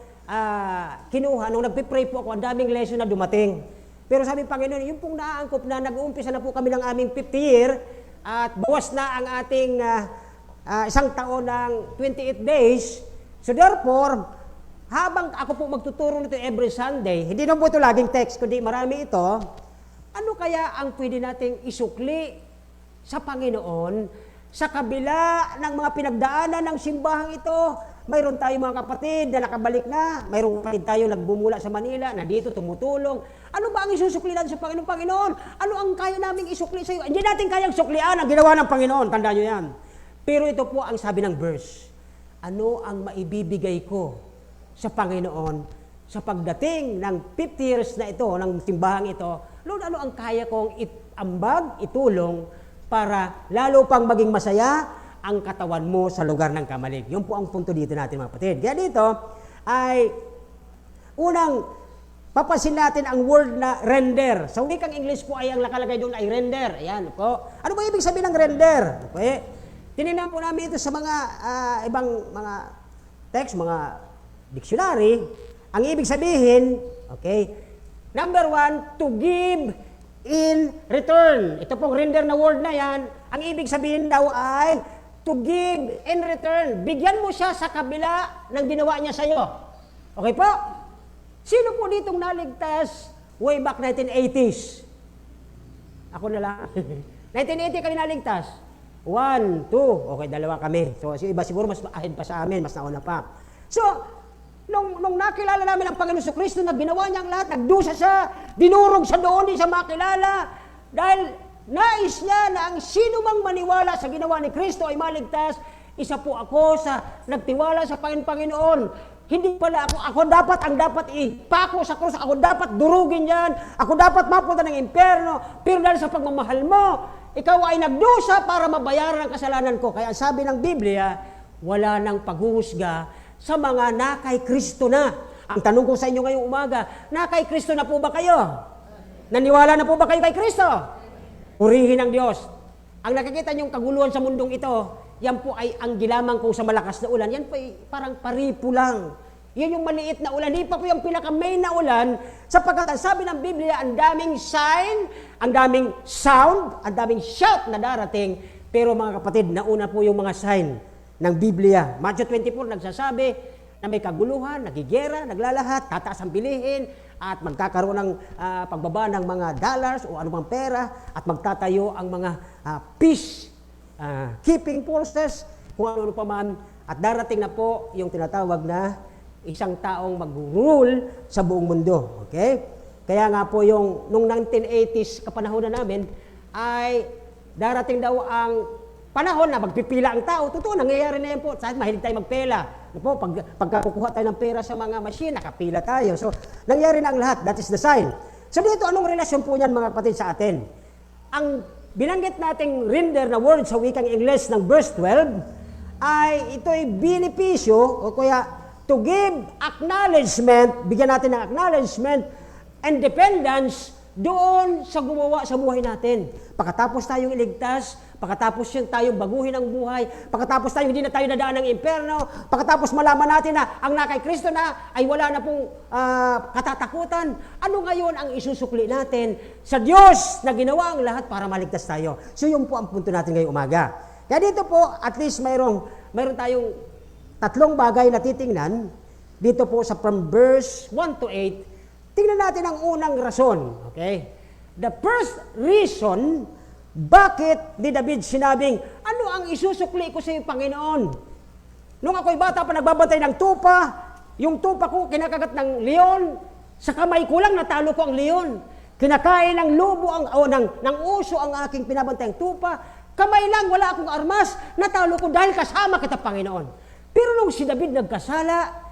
kinuha, nung nagpipray po ako, ang daming lesson na dumating. Pero sabi Panginoon, yung pong naaangkop na nag-uumpisa na po kami ng aming 50 year at bawas na ang ating isang taon ng 28 days. So therefore, habang ako po magtuturo nito every Sunday, hindi naman po ito laging text, kundi marami ito, ano kaya ang pwede nating isukli sa Panginoon sa kabila ng mga pinagdaanan ng simbahang ito? Mayroon tayo mga kapatid na nakabalik na, mayroon kapatid tayo nagbumula sa Manila, na dito tumutulong. Ano ba ang isusukli natin sa Panginoon? Panginoon, ano ang kaya naming isukli sa iyo? Hindi natin kayang suklian ang ginawa ng Panginoon, tandaan nyo yan. Pero ito po ang sabi ng verse, ano ang maibibigay ko sa Panginoon sa pagdating ng 50 years na ito, ng simbahang ito? Lord, ano ang kaya kong ambag, itulong para lalo pang maging masaya ang katawan mo sa lugar ng kamalig? Yun po ang punto dito natin mga kapatid. Kaya dito ay unang papansin natin ang word na render. Sa wikang English po ay ang nakalagay doon ay render. Ayan po. Ano ba ibig sabihin ng render? Okay. Tinignan po namin ito sa mga ibang mga text, mga dictionary. Ang ibig sabihin, okay, number 1, to give in return. Ito pong render na word na yan, ang ibig sabihin daw ay to give in return. Bigyan mo siya sa kabila ng ginawa niya sa iyo. Okay po? Sino po ditong naligtas way back 1980s? Ako na lang. 1980 kami naligtas. 1, 2. Okay, dalawa kami. So, iba siguro mas ahead pa sa amin, mas nauna pa. So, nung nakilala namin ang Panginoon sa Kristo, na ginawa niya ang lahat, nagdusa siya, dinurog sa doon, di siya makilala. Dahil nais niya na ang sino mang maniwala sa ginawa ni Kristo ay maligtas. Isa po ako sa nagtiwala sa Panginoon. Hindi pala ako ang dapat ipako sa krus, ako dapat durugin yan, ako dapat mapunta ng impyerno, pero dahil sa pagmamahal mo, ikaw ay nagdusa para mabayaran ang kasalanan ko. Kaya sabi ng Biblia, wala nang paghuhusga sa mga nakay Kristo na. Ang tanong ko sa inyo ngayong umaga, nakay Kristo na po ba kayo? Naniwala na po ba kayo kay Kristo? Purihin ang Diyos. Ang nakikita niyong kaguluhan sa mundong ito, yan po ay ang gilamang kung sa malakas na ulan. Yan po ay parang paripo lang. Yan yung maliit na ulan. Di pa po yung pinaka-main na ulan, sapagkat sabi ng Biblia, ang daming sign, ang daming sound, ang daming shout na darating. Pero mga kapatid, nauna po yung mga sign ng Biblia. Matthew 24 nagsasabi na may kaguluhan, nagigera, naglalahat, tataas ang bilihin, at magkakaroon ng pagbaba ng mga dollars o anumang pera, at magtatayo ang mga peace keeping forces, kung ano pa man, at darating na po yung tinatawag na isang taong mag-rule sa buong mundo. Okay? Kaya nga po yung nung 1980s kapanahonan namin ay darating daw ang panahon na magpipila ang tao. Totoo, nangyayari na yan po. Sa mahilig tayo magpela. Po, pagkakukuha tayo ng pera sa mga machine, nakapila tayo. So, nangyayari na ang lahat. That is the sign. So, dito, anong relasyon po niyan mga kapatid sa atin? Ang binanggit nating render na word sa wikang Ingles ng verse 12 ay ito'y benepisyo o kaya to give acknowledgement, bigyan natin ng acknowledgement and dependence doon sa gumawa sa buhay natin. Pagkatapos tayong iligtas, pagkatapos tayong baguhin ang buhay, pagkatapos tayong hindi na tayo nadaan ng impyerno, pagkatapos malaman natin na ang nakay Kristo na ay wala na pong katatakutan, ano ngayon ang isusukli natin sa Diyos na ginawa ang lahat para maligtas tayo? So yun po ang punto natin ngayong umaga. Kaya dito po, at least mayroon tayong tatlong bagay na titingnan dito po sa from verse 1 to 8. Tingnan natin ang unang rason. Okay? The first reason, bakit ni David sinabing, ano ang isusukli ko sa iyo, Panginoon? Nung ako'y bata pa nagbabantay ng tupa, yung tupa ko kinakagat ng leon, sa kamay ko lang natalo ko ang leon. Kinakain ng lobo ng uso ang aking pinabantay ng tupa, kamay lang, wala akong armas, natalo ko dahil kasama kita, Panginoon. Pero nung si David nagkasala,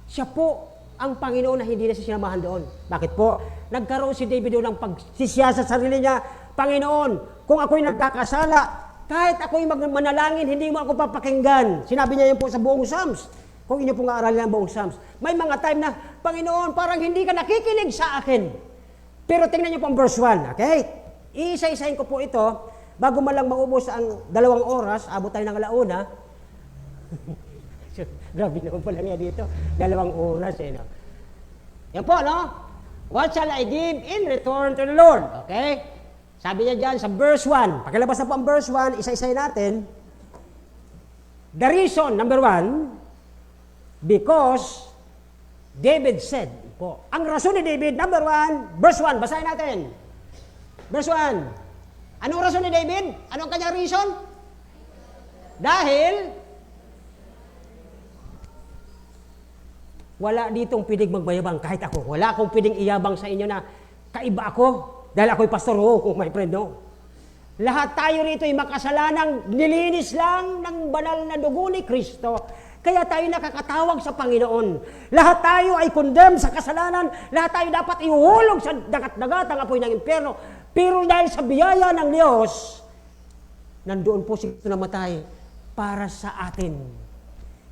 siya po ang Panginoon na hindi na siya sinamahan doon. Bakit po? Nagkaroon si David doon ng pagsisya sa sarili niya, Panginoon, kung ako'y nagkakasala, kahit ako'y manalangin, hindi mo ako papakinggan. Sinabi niya yun po sa buong Psalms. Kung inyo pong aaralin ang buong Psalms. May mga time na, Panginoon, parang hindi ka nakikinig sa akin. Pero tingnan niyo po ang verse 1, okay? Iisa-isahin ko po ito, bago malang maubos ang 2 oras, abot tayo ng alauna. Grabe naman pala nga dito. 2 oras no? Yan po, no? What shall I give in return to the Lord? Okay? Sabi niya dyan sa verse 1. Pakilabas na po ang verse 1, isa-isay natin. The reason, number 1, because David said po. Ang rason ni David, number 1, verse 1, basahin natin. Verse 1. Anong rason ni David? Anong kanyang reason? Dahil wala ditong pwedeng magmayabang kahit ako. Wala akong pwedeng iyabang sa inyo na kaiba ako dahil ako'y pastor. Oh, my friend, no. Lahat tayo rito ay makasalanang nilinis lang ng banal na dugo ni Kristo. Kaya tayo nakakatawag sa Panginoon. Lahat tayo ay condemned sa kasalanan. Lahat tayo dapat ihuhulog sa dagat-dagat ang apoy ng impyerno. Pero dahil sa biyaya ng Diyos, nandoon po si Kristo namatay para sa atin.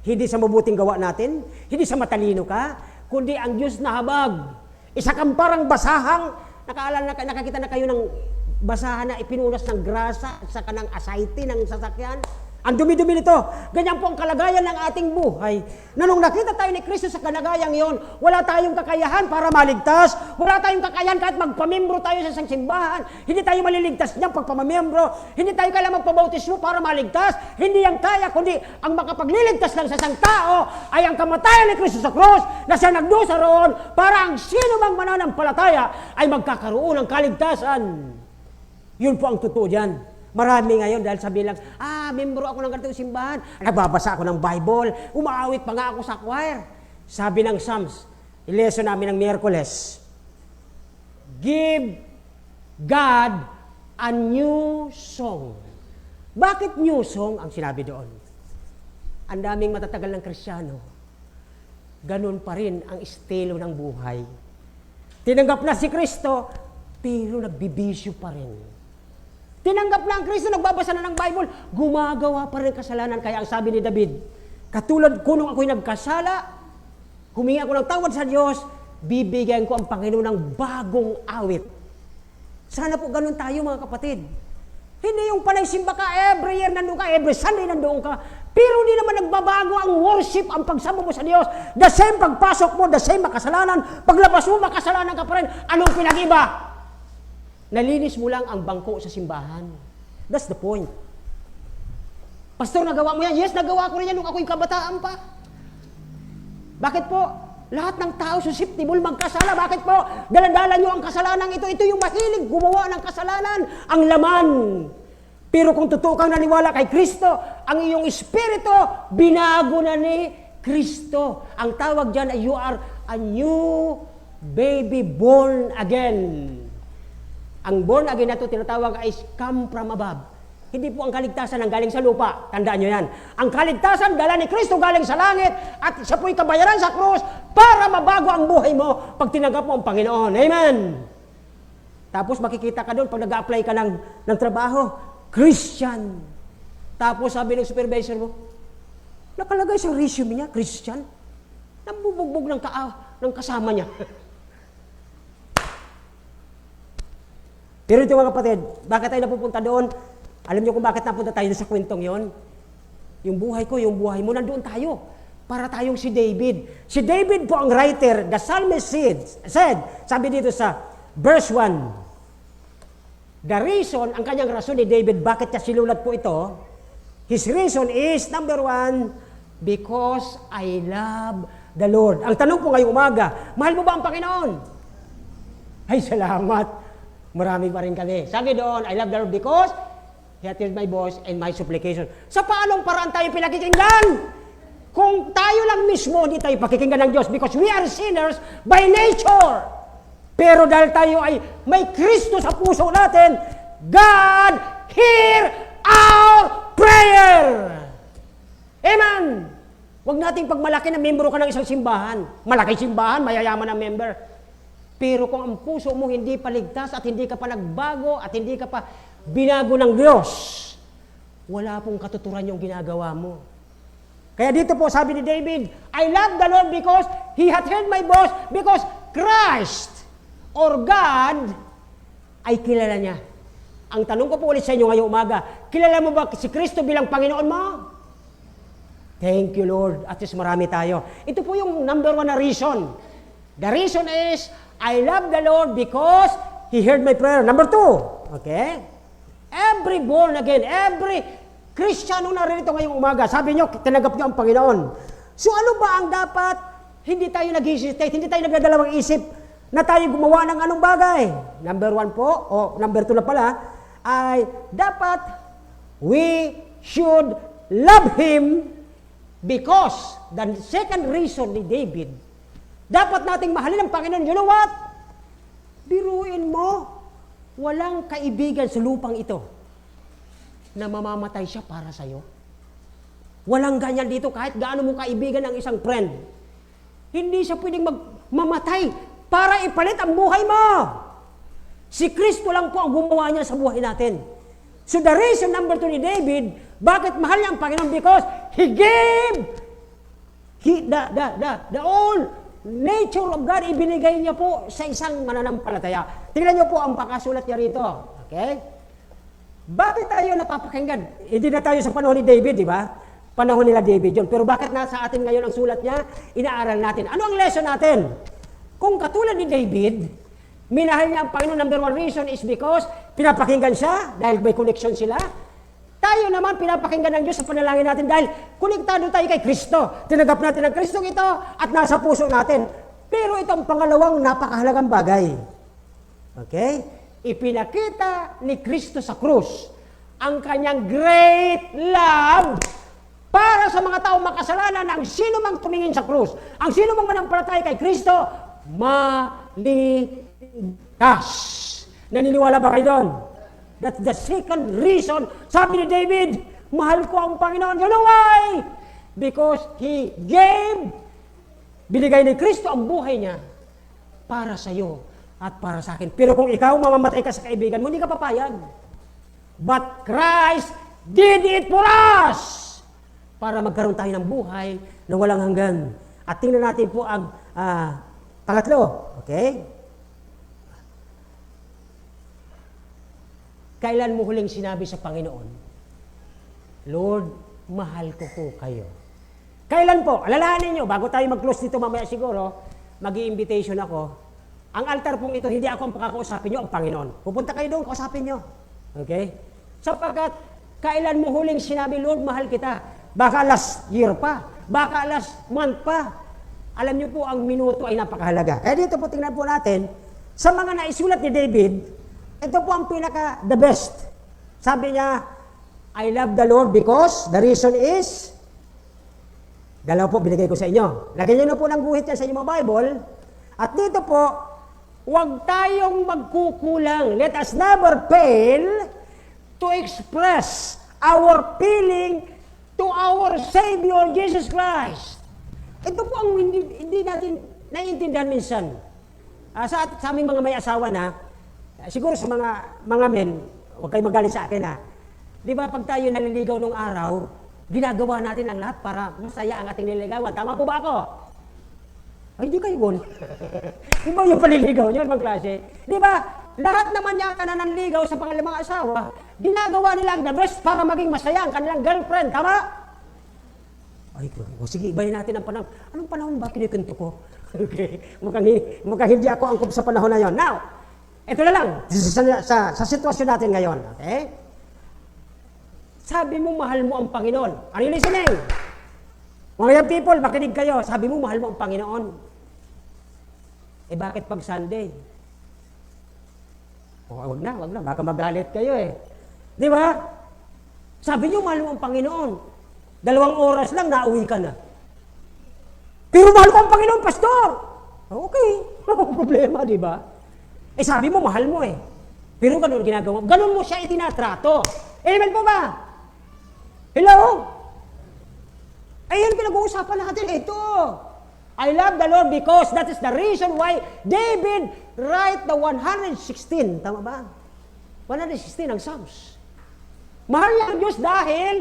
Hindi sa mabuting gawa natin, hindi sa matalino ka, kundi ang Diyos na habag. Isa kang parang basahang, nakakita na kayo ng basahan na ipinunas ng grasa at saka ng asayte ng sasakyan. Ang dumi-dumi nito. Ganyan po ang kalagayan ng ating buhay. Na nung nakita tayo ni Kristo sa kalagayang yon, wala tayong kakayahan para maligtas. Wala tayong kakayahan kahit magpamembro tayo sa isang simbahan. Hindi tayo maliligtas niyang pagpamembro. Hindi tayo kailangan magpabautismo para maligtas. Hindi yan kaya, kundi ang makapagliligtas lang sa isang tao ay ang kamatayan ni Kristo sa krus na siya nagdusa roon para ang sino mang mananampalataya ay magkakaroon ng kaligtasan. Yun po ang totoo dyan. Marami ngayon dahil sabi lang, membro ako ng ganitong simbahan, nagbabasa ako ng Bible, umaawit pa nga ako sa choir. Sabi ng Psalms, lesson namin ng Miyerkules, give God a new song. Bakit new song ang sinabi doon? Ang daming matatagal ng Kristiyano, ganun pa rin ang estilo ng buhay. Tinanggap na si Kristo, pero nagbibisyo pa rin. Tinanggap na ang Kristo, nagbabasa na ng Bible, gumagawa pa rin kasalanan. Kaya ang sabi ni David, katulad ko nung ako'y nagkasala, humingi ako ng tawad sa Diyos, bibigyan ko ang Panginoon ng bagong awit. Sana po ganun tayo mga kapatid. Hindi yung panay simba ka, every year nandoon ka, every Sunday nandoon ka, pero hindi naman nagbabago ang worship, ang pagsamba mo sa Diyos. The same pagpasok mo, the same makasalanan, paglabas mo, makasalanan ka pa rin. Anong pinag-iba? Nalinis mo lang ang bangko sa simbahan. That's the point. Pastor, nagawa mo yan? Yes, nagawa ko rin yan nung ako'y kabataan pa. Bakit po? Lahat ng tao susceptible magkasala. Bakit po? Daladala nyo ang kasalanan ito. Ito yung mahilig gumawa ng kasalanan. Ang laman. Pero kung totoo kang naniwala kay Kristo, ang iyong espiritu, binago na ni Kristo. Ang tawag dyan ay you are a new baby born again. Ang born again na ito tinatawag ay come from above. Hindi po ang kaligtasan ang galing sa lupa. Tandaan nyo yan. Ang kaligtasan dala ni Kristo galing sa langit at siya po'y kabayaran sa krus para mabago ang buhay mo pag tinanggap mo ang Panginoon. Amen! Tapos makikita ka doon pag nag-a-apply ka ng trabaho, Christian. Tapos sabi ng supervisor mo, nakalagay sa resume niya, Christian. Nambubugbog ng kasama niya. Pero ito mga kapatid, bakit tayo napupunta doon? Alam niyo kung bakit napunta tayo sa kwentong yon? Yung buhay ko, yung buhay mo, nandoon tayo. Para tayong si David. Si David po ang writer, the psalmist said, sabi dito sa verse 1, the reason, ang kanyang rason ni David, bakit niya sinulat po ito, his reason is, number 1, because I love the Lord. Ang tanong po ngayong umaga, mahal mo ba ang Panginoon? Ay, salamat. Marami pa rin kami. Sabi doon, I love the Lord because He hears my voice and my supplication. Sa paanong paraan tayo pinakikinggan? Kung tayo lang mismo, hindi tayo pakikinggan ng Diyos because we are sinners by nature. Pero dahil tayo ay may Kristo sa puso natin, God hear our prayer. Amen! Huwag nating pagmalaki na membro ka ng isang simbahan. Malaki simbahan, mayayaman ang member. Pero kung ang puso mo hindi paligtas at hindi ka pa nagbago at hindi ka pa binago ng Diyos, wala pong katuturan yung ginagawa mo. Kaya dito po sabi ni David, I love the Lord because He hath heard my voice, because Christ or God ay kilala niya. Ang tanong ko po ulit sa inyo ngayong umaga, kilala mo ba si Kristo bilang Panginoon mo? Thank you, Lord. At least marami tayo. Ito po yung number 1 na reason. The reason is, I love the Lord because He heard my prayer. Number 2, okay? Every born again, every Christian nung naririto ngayong umaga, sabi nyo, tinanggap nyo ang Panginoon. So ano ba ang dapat? Hindi tayo nag-hesitate, hindi tayo nagdadalawang isip na tayo gumawa ng anong bagay. Number 1 po, o number 2 na pala, ay dapat we should love Him because the second reason ni David, dapat nating mahalin ang Panginoon. You know what? Biruin mo, walang kaibigan sa lupang ito na mamamatay siya para sa'yo. Walang ganyan dito kahit gaano mo kaibigan ang isang friend. Hindi siya pwedeng mamatay para ipalit ang buhay mo. Si Kristo lang po ang gumawa niya sa buhay natin. So the reason number 2 ni David, bakit mahal niya ang Panginoon? Because He gave the all nature of God, ibinigay niya po sa isang mananampalataya. Tingnan niyo po ang pakasulat niya rito. Okay? Bakit tayo napapakinggan? Hindi na tayo sa panahon ni David, di ba? Panahon nila David yun. Pero bakit nasa atin ngayon ang sulat niya? Inaaral natin. Ano ang lesson natin? Kung katulad ni David, minahal niya ang Panginoon, number 1 reason is because pinapakinggan siya dahil may connection sila. Tayo naman pinapakinggan ng Diyos sa panalangin natin dahil konektado tayo kay Kristo. Tinanggap natin ang Kristong ito at nasa puso natin. Pero itong pangalawang napakahalagang bagay. Okay? Ipinakita ni Kristo sa krus ang kanyang great love para sa mga taong makasalanan. Ang sino mang tumingin sa krus, ang sino mang manampalataya kay Kristo, maliligtas. Naniniwala ba kayo doon? That's the second reason. Sabi ni David, mahal ko ang Panginoon. You know why? Because He gave, binigay ni Kristo ang buhay niya para sa iyo at para sa akin. Pero kung ikaw mamamatay ka sa kaibigan mo, hindi ka papayag. But Christ did it for us para magkaroon tayo ng buhay na walang hanggan. At tingnan natin po ang pangatlo. Okay? Kailan mo huling sinabi sa Panginoon, Lord, mahal ko po kayo. Kailan po? Alalahanin nyo, bago tayo mag-close dito mamaya siguro, mag-i-invitation ako. Ang altar pong ito, hindi ako ang pakakausapin nyo, ang Panginoon. Pupunta kayo doon, kausapin nyo. Okay? Sapagkat, kailan mo huling sinabi, Lord, mahal kita? Baka last year pa, baka last month pa. Alam nyo po, ang minuto ay napakahalaga. Kaya dito po, tingnan po natin, sa mga naisulat ni David, ito po ang the best. Sabi niya, I love the Lord because the reason is, dalawa po binigay ko sa inyo. Lagyan niyo na po ng guhit yan sa inyong mga Bible. At dito po, huwag tayong magkukulang. Let us never fail to express our feeling to our Savior Jesus Christ. Ito po ang hindi natin naiintindihan minsan. Sa aming mga may asawa na, siguro sa mga men, huwag kayo magalit sa akin ha. Di ba pag tayo naliligaw nung araw, ginagawa natin ang lahat para masaya ang ating nililigawan. Tama po ba ako? Ay, hindi kayo gun. Di ba yung paliligaw nyo, ibang klase? Di ba, lahat naman yata na nanligaw sa pangalimang asawa, ginagawa nila ang the best para maging masaya ang kanilang girlfriend. Tama? Ay, sige, ibahin natin ang panahon. Anong panahon ba kinikwento ko? Okay, mukhang hindi ako angkop sa panahon na yon. Now, ito na lang, sa sitwasyon natin ngayon, okay? Sabi mo, mahal mo ang Panginoon. Are you listening? Mga young people, makinig kayo. Sabi mo, mahal mo ang Panginoon. Eh, bakit pag Sunday? Wag na, baka magalit kayo eh. Di ba? Sabi nyo, mahal mo ang Panginoon. 2 oras lang, nauwi ka na. Pero mahal ko ang Panginoon, Pastor! Okay, walang problema, di ba? Eh sabi mo, mahal mo eh. Pero ganun ginagawa. Ganun mo siya itinatrato. Amen po ba? Hello? Ayan pinag-uusapan natin. Ito. I love the Lord because that is the reason why David write the 116. Tama ba? 116 ang Psalms. Mahal niya ang Diyos dahil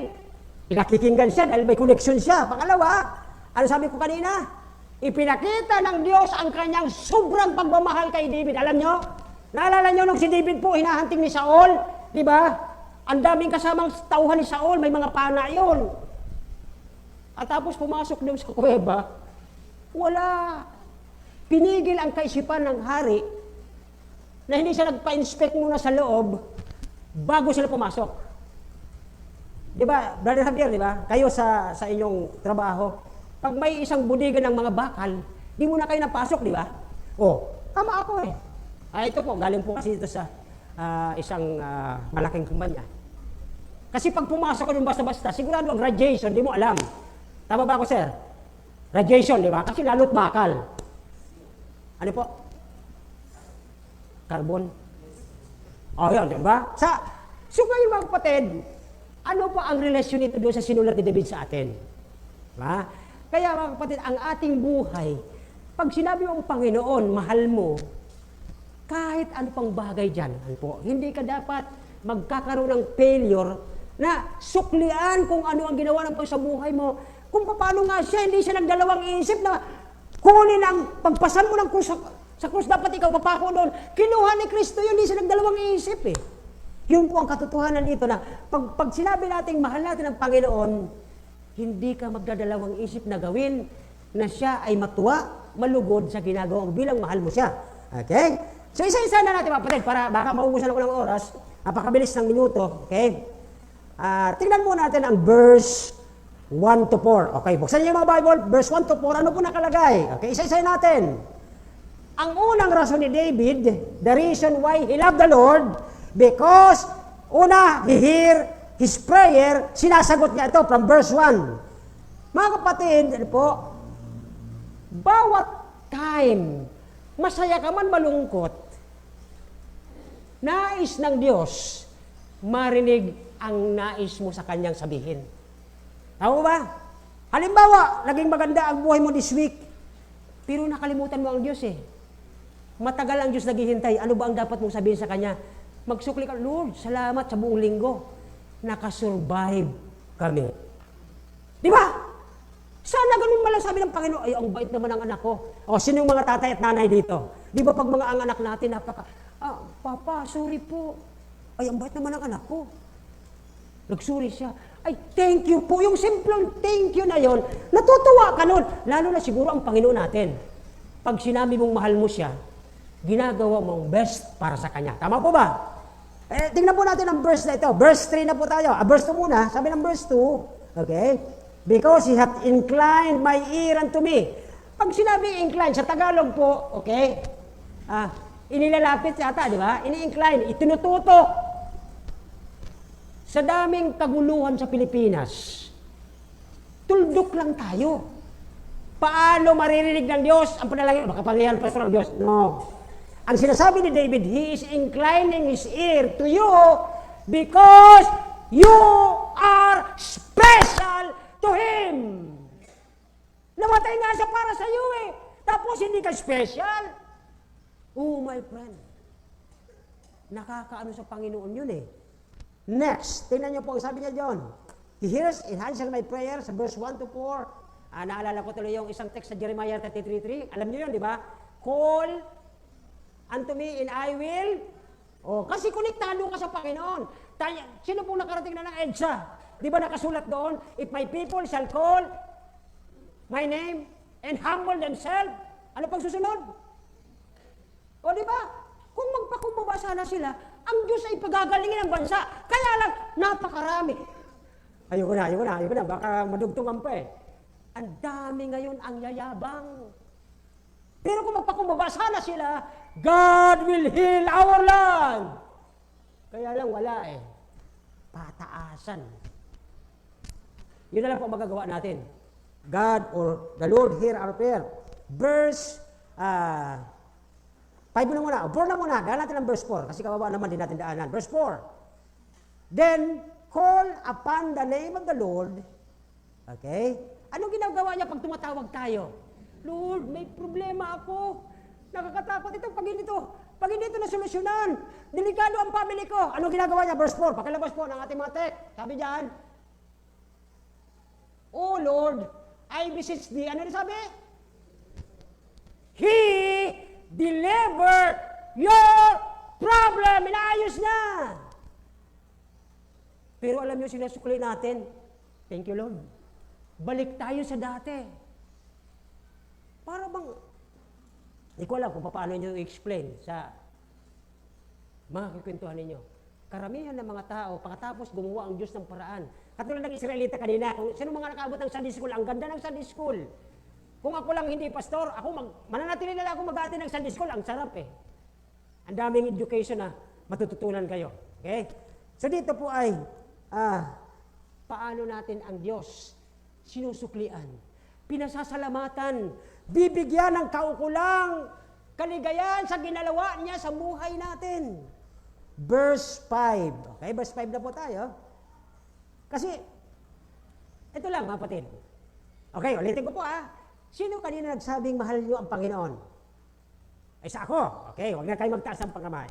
pinakikinggan siya dahil may connection siya. Pangalawa, ano sabi ko kanina? Ipinakita ng Diyos ang kanyang sobrang pagmamahal kay David. Alam nyo? Naalala nyo nung si David po hinahanting ni Saul? Di ba? Ang daming kasamang tauhan ni Saul, may mga pana yun. At tapos pumasok doon sa kuweba, wala. pinigil ang kaisipan ng hari na hindi siya nagpa-inspect muna sa loob bago sila pumasok. Di ba, Brother Javier, di ba? Kayo sa inyong trabaho, pag may isang budiga ng mga bakal, di muna kayo napasok, di ba? Oh, tama ako eh. Ito po, galing po kasi ito sa isang malaking kumpanya. Kasi pag pumasok ka dun basta-basta, sigurado ang radiation, di mo alam. Tama ba ako, sir? Radiation, di ba? Kasi lalo't bakal. Ano po? Carbon. O, yun, di ba? So ngayon mga kapatid, ano pa ang relasyon nito doon sa sinulat ni David sa atin? Diba? Kaya mga kapatid, ang ating buhay, pag sinabi mo ang Panginoon, mahal mo, kahit ano pang bagay dyan, ano po, hindi ka dapat magkakaroon ng failure na suklian kung ano ang ginawa ng Panginoon sa buhay mo. Kung paano nga siya, hindi siya nagdalawang isip na kunin ang pagpasan mo ng krus sa krus, dapat ikaw papako doon. Kinuha ni Kristo yun, hindi siya nagdalawang isip eh. Yun po ang katotohanan dito na pag sinabi natin mahal natin ang Panginoon, hindi ka magdadalawang isip na gawin na siya ay matuwa, malugod sa ginagawa mo bilang mahal mo siya. Okay? So isa-isa na natin mga kapatid para baka maubusan ako ng oras. Napakabilis ng minuto. Okay? Tingnan mo natin ang verse 1 to 4. Okay, buksan niyo yung mga Bible, verse 1 to 4, ano po nakalagay? Okay, isa-isa natin. Ang unang rason ni David, the reason why he loved the Lord, because, una, he hear his prayer, sinasagot niya ito from verse 1. Mga kapatid, ano po, bawat time, masaya ka man malungkot, nais ng Diyos, marinig ang nais mo sa Kanyang sabihin. Tama ba? Halimbawa, naging maganda ang buhay mo this week, pero nakalimutan mo ang Diyos eh. Matagal ang Diyos naghihintay. Ano ba ang dapat mong sabihin sa Kanya? Magsukli ka, Lord, salamat sa buong linggo. Nakasurvive kami. Di ba? Sana ganun malang sabi ng Panginoon, ay, ang bait naman ang anak ko. O, sino yung mga tatay at nanay dito? Di ba pag mga ang anak natin, Papa, sorry po. Ay, ang bait naman ang anak ko. Nagsuri siya. Ay, thank you po. Yung simpleng thank you na yon, natutuwa ka nun. Lalo na siguro ang Panginoon natin. Pag sinabi mong mahal mo siya, ginagawa mong best para sa Kanya. Tama po ba? Tingnan po natin ang verse na ito. Verse 3 na po tayo. Verse 2 muna. Sabi ng verse 2, okay? Because He hath inclined my ear unto me. Pag sinabi incline, sa Tagalog po, okay? Inilalapit yata, di ba? Ini-incline, itinututok. Sa daming kaguluhan sa Pilipinas, tuldok lang tayo. Paano maririnig ng Diyos ang panalangin? Makapangyarihan pa ng Diyos. No. Ang sinasabi ni David, He is inclining His ear to you because you are special to Him. Namatay nga siya para sa iyo eh. Tapos hindi ka special. Oh my friend. Nakakaano sa Panginoon yun eh. Next, tingnan niyo po, sabi niya John, He hears and answers my prayer sa verse 1 to 4. Naalala ko tuloy yung isang text sa Jeremiah 33:3. Alam niyo yun, di ba? Call unto me and I will. Kasi konektado ka sa Panginoon. Sino pong nakarating na ng EDSA? Di ba nakasulat doon? If my people shall call my name and humble themselves. Ano pang susunod? Di ba? Kung magpakumbaba sana sila, ang Diyos ay pagagalingin ang bansa. Kaya lang, napakarami. Ayoko na. Baka madugtungan pa eh. Ang dami ngayon ang yayabang. Pero kung magpakumbaba sana sila, God will heal our land. Kaya lang wala eh. Pataasan. Yun na lang po magagawa natin. God or the Lord hear our prayer. Verse 5 na muna. 4 na muna. Dahil natin ang verse 4. Kasi kawawa naman din natin daanan. Verse 4. Then, call upon the name of the Lord. Okay? Anong ginagawa niya pag tumatawag tayo? Lord, may problema ako. Nakakatakot ito. Pag hindi ito nasolusyonan, delikado ang family ko. Anong ginagawa niya? Verse 4. Pakilabas po ng ating mga text. Sabi diyan, Oh Lord, I beseech thee. Ano sabi? He deliver your problem. Inaayos na. Pero alam niyo, sinasukli natin. Thank you, Lord. Balik tayo sa dati. Para bang Hindi ko alam kung paano nyo i-explain sa mga kikwentuhan ninyo. Karamihan ng mga tao, pagkatapos gumawa ang Diyos ng paraan. Katulad ng Israelita kanina, kung sino mga nakaabot ng Sunday School, ang ganda ng Sunday School. Kung ako lang hindi pastor, mananatili na lang ako mag-aatin ng Sunday School, ang sarap eh. Ang daming education na matututunan kayo. Okay? So dito po ay, paano natin ang Diyos sinusuklian, pinasasalamatan, bibigyan ng kaukulang kaligayahan sa ginalawa niya sa buhay natin. Verse 5. Okay, verse 5 na po tayo. Kasi, ito lang mga kapatid. Okay, ulitin ko po Sino kanina nagsabing mahal niyo ang Panginoon? Ay sa ako. Okay, huwag na kayo magtaas ng pangkamay.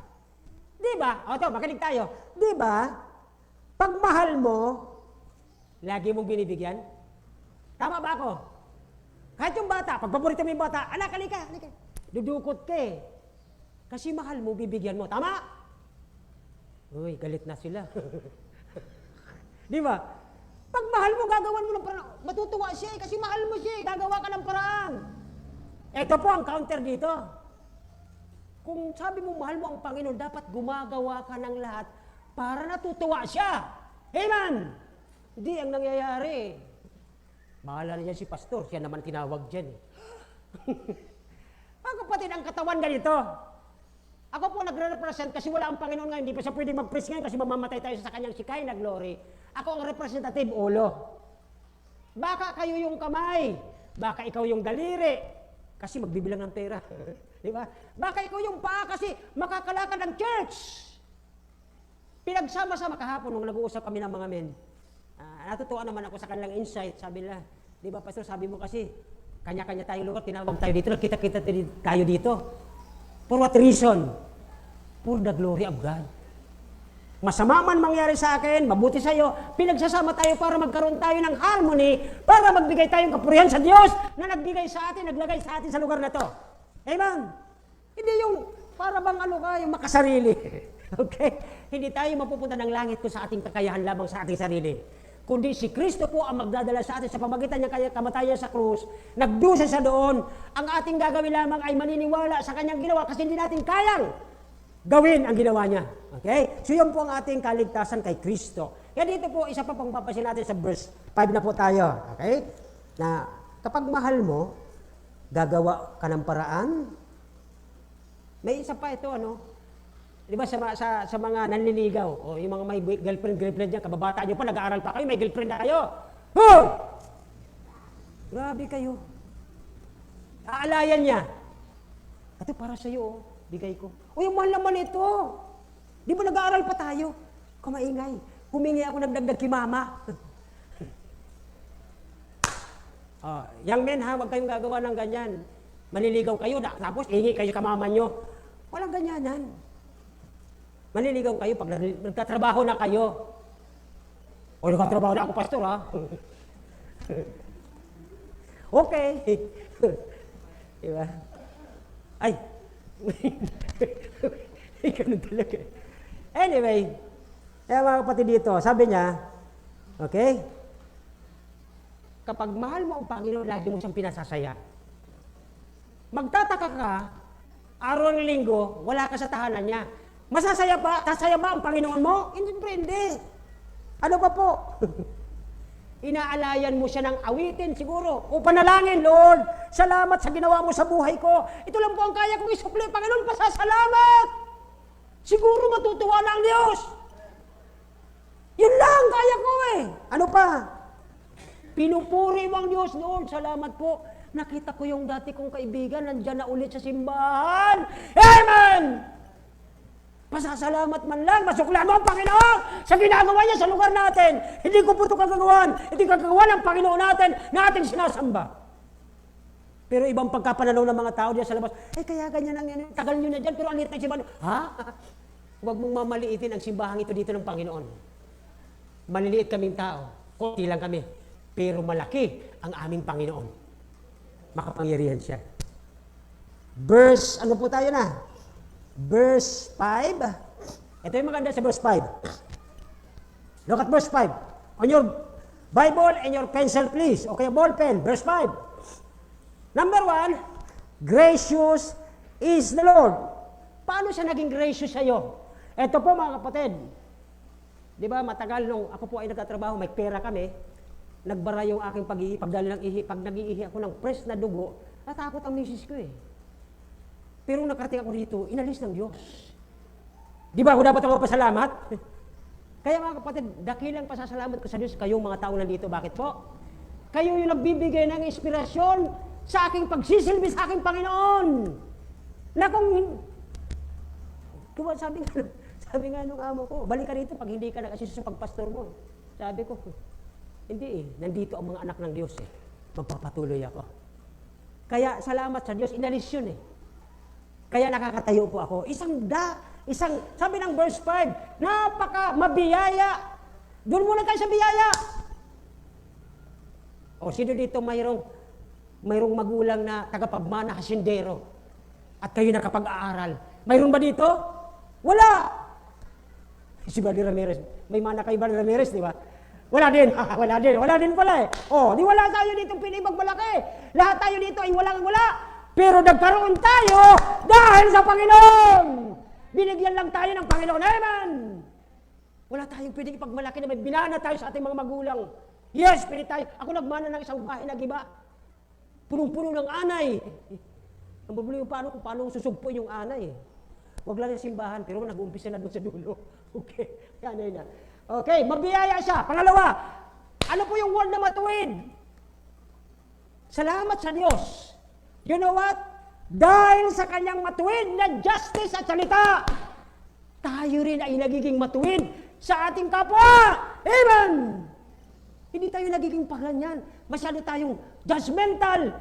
Di ba? O ito, makinig tayo. Di ba? Pag mahal mo, lagi mong binibigyan? Tama ba ako? Kahit yung bata, pag paborito mo yung bata, anak, halika. Dudukot ka eh. Kasi mahal mo, bibigyan mo. Tama? Uy, galit na sila. Di ba? Pag mahal mo, gagawan mo ng paraan. Matutuwa siya kasi mahal mo siya gagawa ka ng paraan. Ito po ang counter dito. Kung sabi mo mahal mo ang Panginoon, dapat gumagawa ka ng lahat para natutuwa siya. Amen! Hindi ang nangyayari. Bahala na yan si pastor, siya naman tinawag dyan. Mga kapatid, ang katawan ganito. Ako po nagre-represent kasi wala ang Panginoon ngayon, hindi pa siya pwedeng mag-preach ngayon kasi mamamatay tayo sa kanyang sikay na glory. Ako ang representative ulo. Baka kayo yung kamay, baka ikaw yung daliri, kasi magbibilang ng pera. Di ba? Baka ikaw yung paa kasi makakalakad ng church. Pinagsama-sama kahapon nung nag-uusap kami ng mga men. Natutuwa naman ako sa kanilang insight. Sabi nila, di ba pastor, sabi mo kasi, kanya-kanya tayong lugar, tinawag tayo dito, nagkita-kita tayo dito. For what reason? For the glory of God. Masama man mangyari sa akin, mabuti sa iyo, pinagsasama tayo para magkaroon tayo ng harmony, para magbigay tayong kapurihan sa Diyos na nagbigay sa atin, naglagay sa atin sa lugar na to. Amen? Hindi yung para bang yung makasarili. Okay? Hindi tayo mapupunta ng langit kung sa ating kakayahan lamang sa ating sarili. Kundi si Kristo po ang magdadala sa atin sa pamagitan ng kamatayan sa krus. Nagdusa siya doon. Ang ating gagawin lamang ay maniniwala sa kanyang ginawa kasi hindi natin kayang gawin ang ginawa niya. Okay? So yun po ang ating kaligtasan kay Kristo. Kaya dito po, isa pa pang papasin natin sa verse 5 na po tayo. Okay? Na kapag mahal mo, gagawa ka ng paraan. May isa pa ito, di ba sa mga nanliligaw, o yung mga may girlfriend niya, kababata niyo pa, nag-aaral pa kayo, may girlfriend na kayo. Huh! Grabe kayo. Aalayan niya. Ito para sa iyo, bigay ko. O yung mahal naman ito. Di ba nag-aaral pa tayo? Kumaingay. Humingi ako nagdagdag kay mama. Young men huwag kayong gagawa ng ganyan. Maniligaw kayo, tapos hingi kayo ka mama nyo. Walang ganyanan. Maniligaw kayo pag nagtatrabaho na kayo. O nagtatrabaho na ako, pastor, Okay. Diba? Ay. Ganun talaga. Anyway, mga kapatid dito, sabi niya, okay, kapag mahal mo ang Panginoon, lagi mo siyang pinasasaya. Magtataka ka, araw ng linggo, wala ka sa tahanan niya. Masasaya ba? Tasaya ba ang Panginoon mo? Hindi. Ano pa po? Inaalayan mo siya ng awitin siguro. O panalangin, Lord, salamat sa ginawa mo sa buhay ko. Ito lang po ang kaya kong isukli. Panginoon, pasasalamat. Siguro matutuwa na ang Diyos. Yun lang, kaya ko Ano pa? Pinupuri mo ang Diyos, Lord, salamat po. Nakita ko yung dati kong kaibigan, nandyan na ulit sa simbahan. Amen! Pasasalamat man lang, masukla mo ang Panginoon sa ginagawa niya sa lugar natin. Hindi ko po ito kagagawan. Hindi kagagawa ng Panginoon natin na ating sinasamba. Pero ibang pagkapananaw ng mga tao diyan sa labas, kaya ganyan ang tagal nyo na dyan, pero ang liit ng simbahan. Huwag mong mamaliitin ang simbahan ito dito ng Panginoon. Maliliit kaming tao, konti lang kami, pero malaki ang aming Panginoon. Makapangyarihan siya. Verse, ano po tayo na? Verse 5. Ito yung maganda sa verse 5. Look at verse 5. On your Bible and your pencil, please. Okay, ball pen. Verse 5. Number 1, gracious is the Lord. Paano siya naging gracious sa iyo? Ito po mga kapatid. Di ba, matagal nung ako po ay nagtatrabaho, may pera kami, nagbara yung aking pag-ihi, pagdali ng ihi, pag nag-iihi ako ng fresh na dugo, natakot ang misis ko eh. Pero nakarating ako dito, inalis ng Diyos. Di ba, ako dapat ako pasalamat? Kaya mga kapatid, dakilang pasasalamat ko sa Diyos, kayong mga tao nandito. Bakit po? Kayo yung nagbibigay ng inspirasyon sa aking pagsisilbi sa aking Panginoon. Na kung sabi nga nung amo ko, balik ka rito pag hindi ka nag-assist sa pagpastor mo. Sabi ko, hindi nandito ang mga anak ng Diyos eh. Magpapatuloy ako. Kaya salamat sa Diyos, inalis yun eh. Kaya nakakatayo po ako. Sabi ng verse 5, napaka mabiyaya. Doon muna kayo sa biyaya. O sino dito mayroong magulang na tagapagmana, hasindero, at kayo nakapag-aaral? Mayroon ba dito? Wala! Si Brother Ramirez, may mana kay Brother Ramirez, di ba? Wala din. Wala din pala eh. O, di wala tayo dito pinibagmalaki. Lahat tayo dito ay wala. Pero nagkaroon tayo dahil sa Panginoon. Binigyan lang tayo ng Panginoon. Amen! Wala tayong pwedeng ipagmalaki na may binana tayo sa ating mga magulang. Yes, pwede tayo. Ako nagmana ng isang bahay na giba. Punong-puno ng anay. Ang problema kung paano susugpo yung anay. Huwag lang yung simbahan, pero nag-uumpisa na doon sa dulo. Okay, yan na. Okay, mabiyaya siya. Pangalawa, ano po yung word na matuwid? Salamat sa Diyos. You know what? Dahil sa kanyang matuwid na justice at salita, tayo rin ay nagiging matuwid sa ating kapwa. Amen! Hindi tayo nagiging paganyan. Masyado tayong judgmental.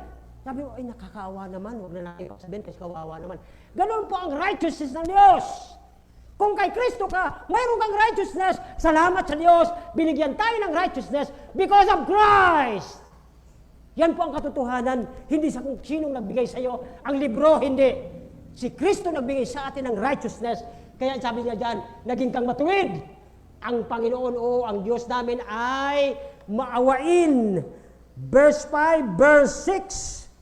Sabi mo, ay nakakaawa naman. Huwag na natin sabihin kasi kawawa naman. Ganon po ang righteousness ng Diyos. Kung kay Kristo ka, mayroon kang righteousness. Salamat sa Diyos. Binigyan tayo ng righteousness because of Christ. Yan po ang katotohanan. Hindi sa kung sinong nagbigay sa iyo. Ang libro, hindi. Si Kristo nagbigay sa atin ng righteousness. Kaya sabi niya dyan, naging kang matuwid. Ang Panginoon o ang Diyos namin ay maawain. Verse 5, verse 6.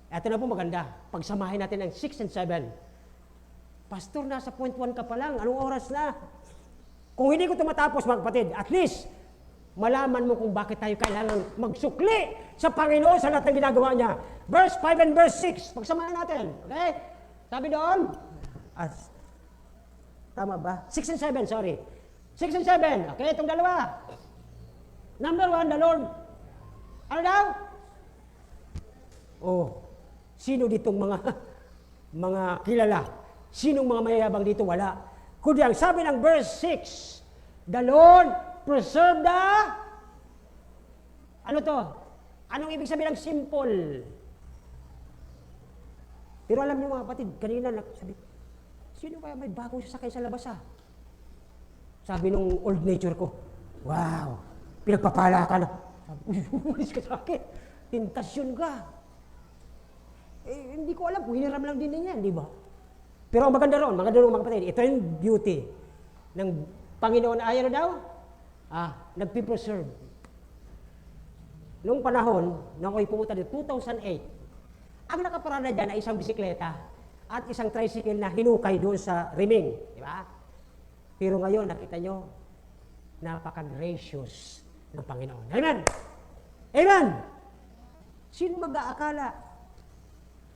Ito na po maganda. Pagsamahin natin ang 6 and 7. Pastor, nasa point 1 ka pa lang. Anong oras na? Kung hindi ko ito matapos, mga kapatid, at least, malaman mo kung bakit tayo kailangan magsukli sa Panginoon sa lahat ng ginagawa niya. Verse 5 and verse 6. Pagsamahin natin. Okay? Sabi doon, tama ba? 6 and 7, sorry. 6 and 7. Okay, itong dalawa. Number 1, the Lord. Ano daw? Oh, sino ditong mga kilala? Sinong mga mayayabang dito? Wala. Kundi ang sabi ng verse 6, the Lord preserve the... Ano to? Anong ibig sabihin ng simple? Pero alam niyo mga kapatid, kanina sabi, sino kaya may bagong sasakay sa labas ah? Sabi nung old nature ko, wow, pinagpapala ka na. Sabi, umalis ka sa akin. Tentasyon ka. Hindi ko alam kung hiniram lang din niya, di ba? Pero ang maganda ron mga kapatid, ito yung beauty ng Panginoon ay ano daw? Nagpipreserve. Noong panahon, na ako'y pumunta dito, 2008, ang nakaparada dyan ay isang bisikleta at isang tricycle na hinukay doon sa riming. Di ba? Pero ngayon, nakita nyo, napaka-gracious ng Panginoon. Amen! Amen! Sino mag-aakala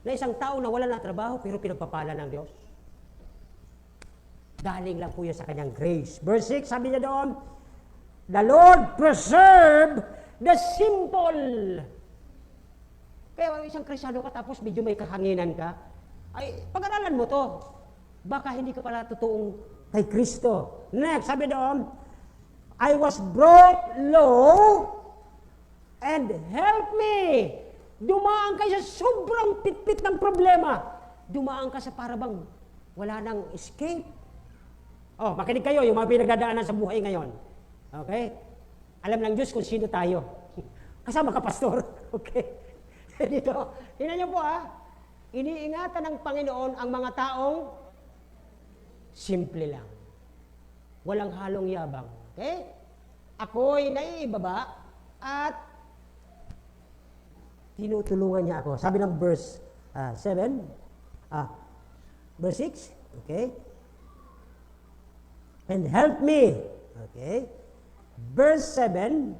na isang tao na wala na trabaho pero pinagpapala ng Diyos? Galing lang po yun sa kanyang grace. Verse 6, sabi niya doon, the Lord preserve the simple. Kaya isang Kristyano ka tapos medyo may kahanginan ka, ay pag-aralan mo to. Baka hindi ka pala totoong kay Kristo. Next, sabi doon, I was brought low and help me. Dumaan ka sa sobrang pitpit ng problema. Dumaan ka sa parabang wala nang escape. Oh, makinig kayo yung mga pinagdadaanan sa buhay ngayon. Okay? Alam ng Diyos kung sino tayo. Kasama ka, pastor. Okay? Dito, tingnan niyo po iniingatan ng Panginoon ang mga taong simple lang. Walang halong yabang. Okay? Ako'y naiibaba at tinutulungan niya ako. Sabi ng verse 7, Verse 6, okay? And help me, okay? Verse 7,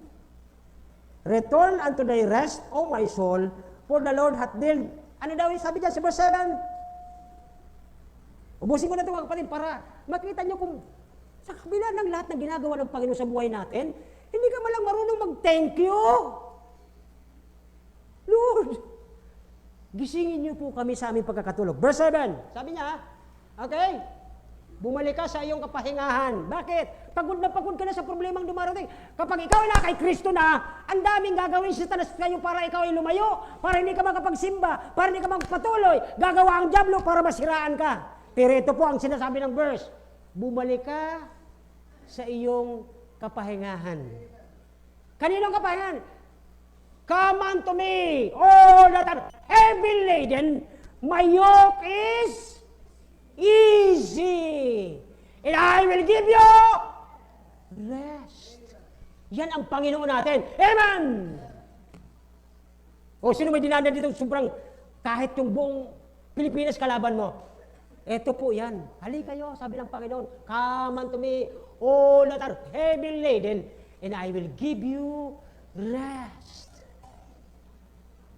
return unto thy rest, O my soul, for the Lord hath dealt. Ano daw yung sabi dyan sa verse 7? Ubusin ko na ito mga kapatid para makita nyo kung sa kabila ng lahat ng ginagawa ng Panginoon sa buhay natin, hindi ka malang marunong mag-thank you. Lord, gisingin niyo po kami sa aming pagkakatulog. Verse 7, sabi niya, okay, bumalik ka sa iyong kapahingahan. Bakit? Pagod na pagod ka na sa problemang dumarating. Kapag ikaw na kay Kristo na, ang daming gagawin si Satanas kayo para ikaw ay lumayo, para hindi ka makapagsimba, para hindi ka magpatuloy. Gagawa ang diablo para masiraan ka. Pero ito po ang sinasabi ng verse, bumalik ka sa iyong kapahingahan. Kaninong kapahingahan? Come unto me, all that are heavy laden, my yoke is easy, and I will give you rest. Yan ang Panginoon natin. Amen! O sino may dinadaan dito sobrang kahit yung buong Pilipinas kalaban mo? Ito po yan. Hali kayo, sabi ng Panginoon. Come unto me, all that are heavy laden, and I will give you rest.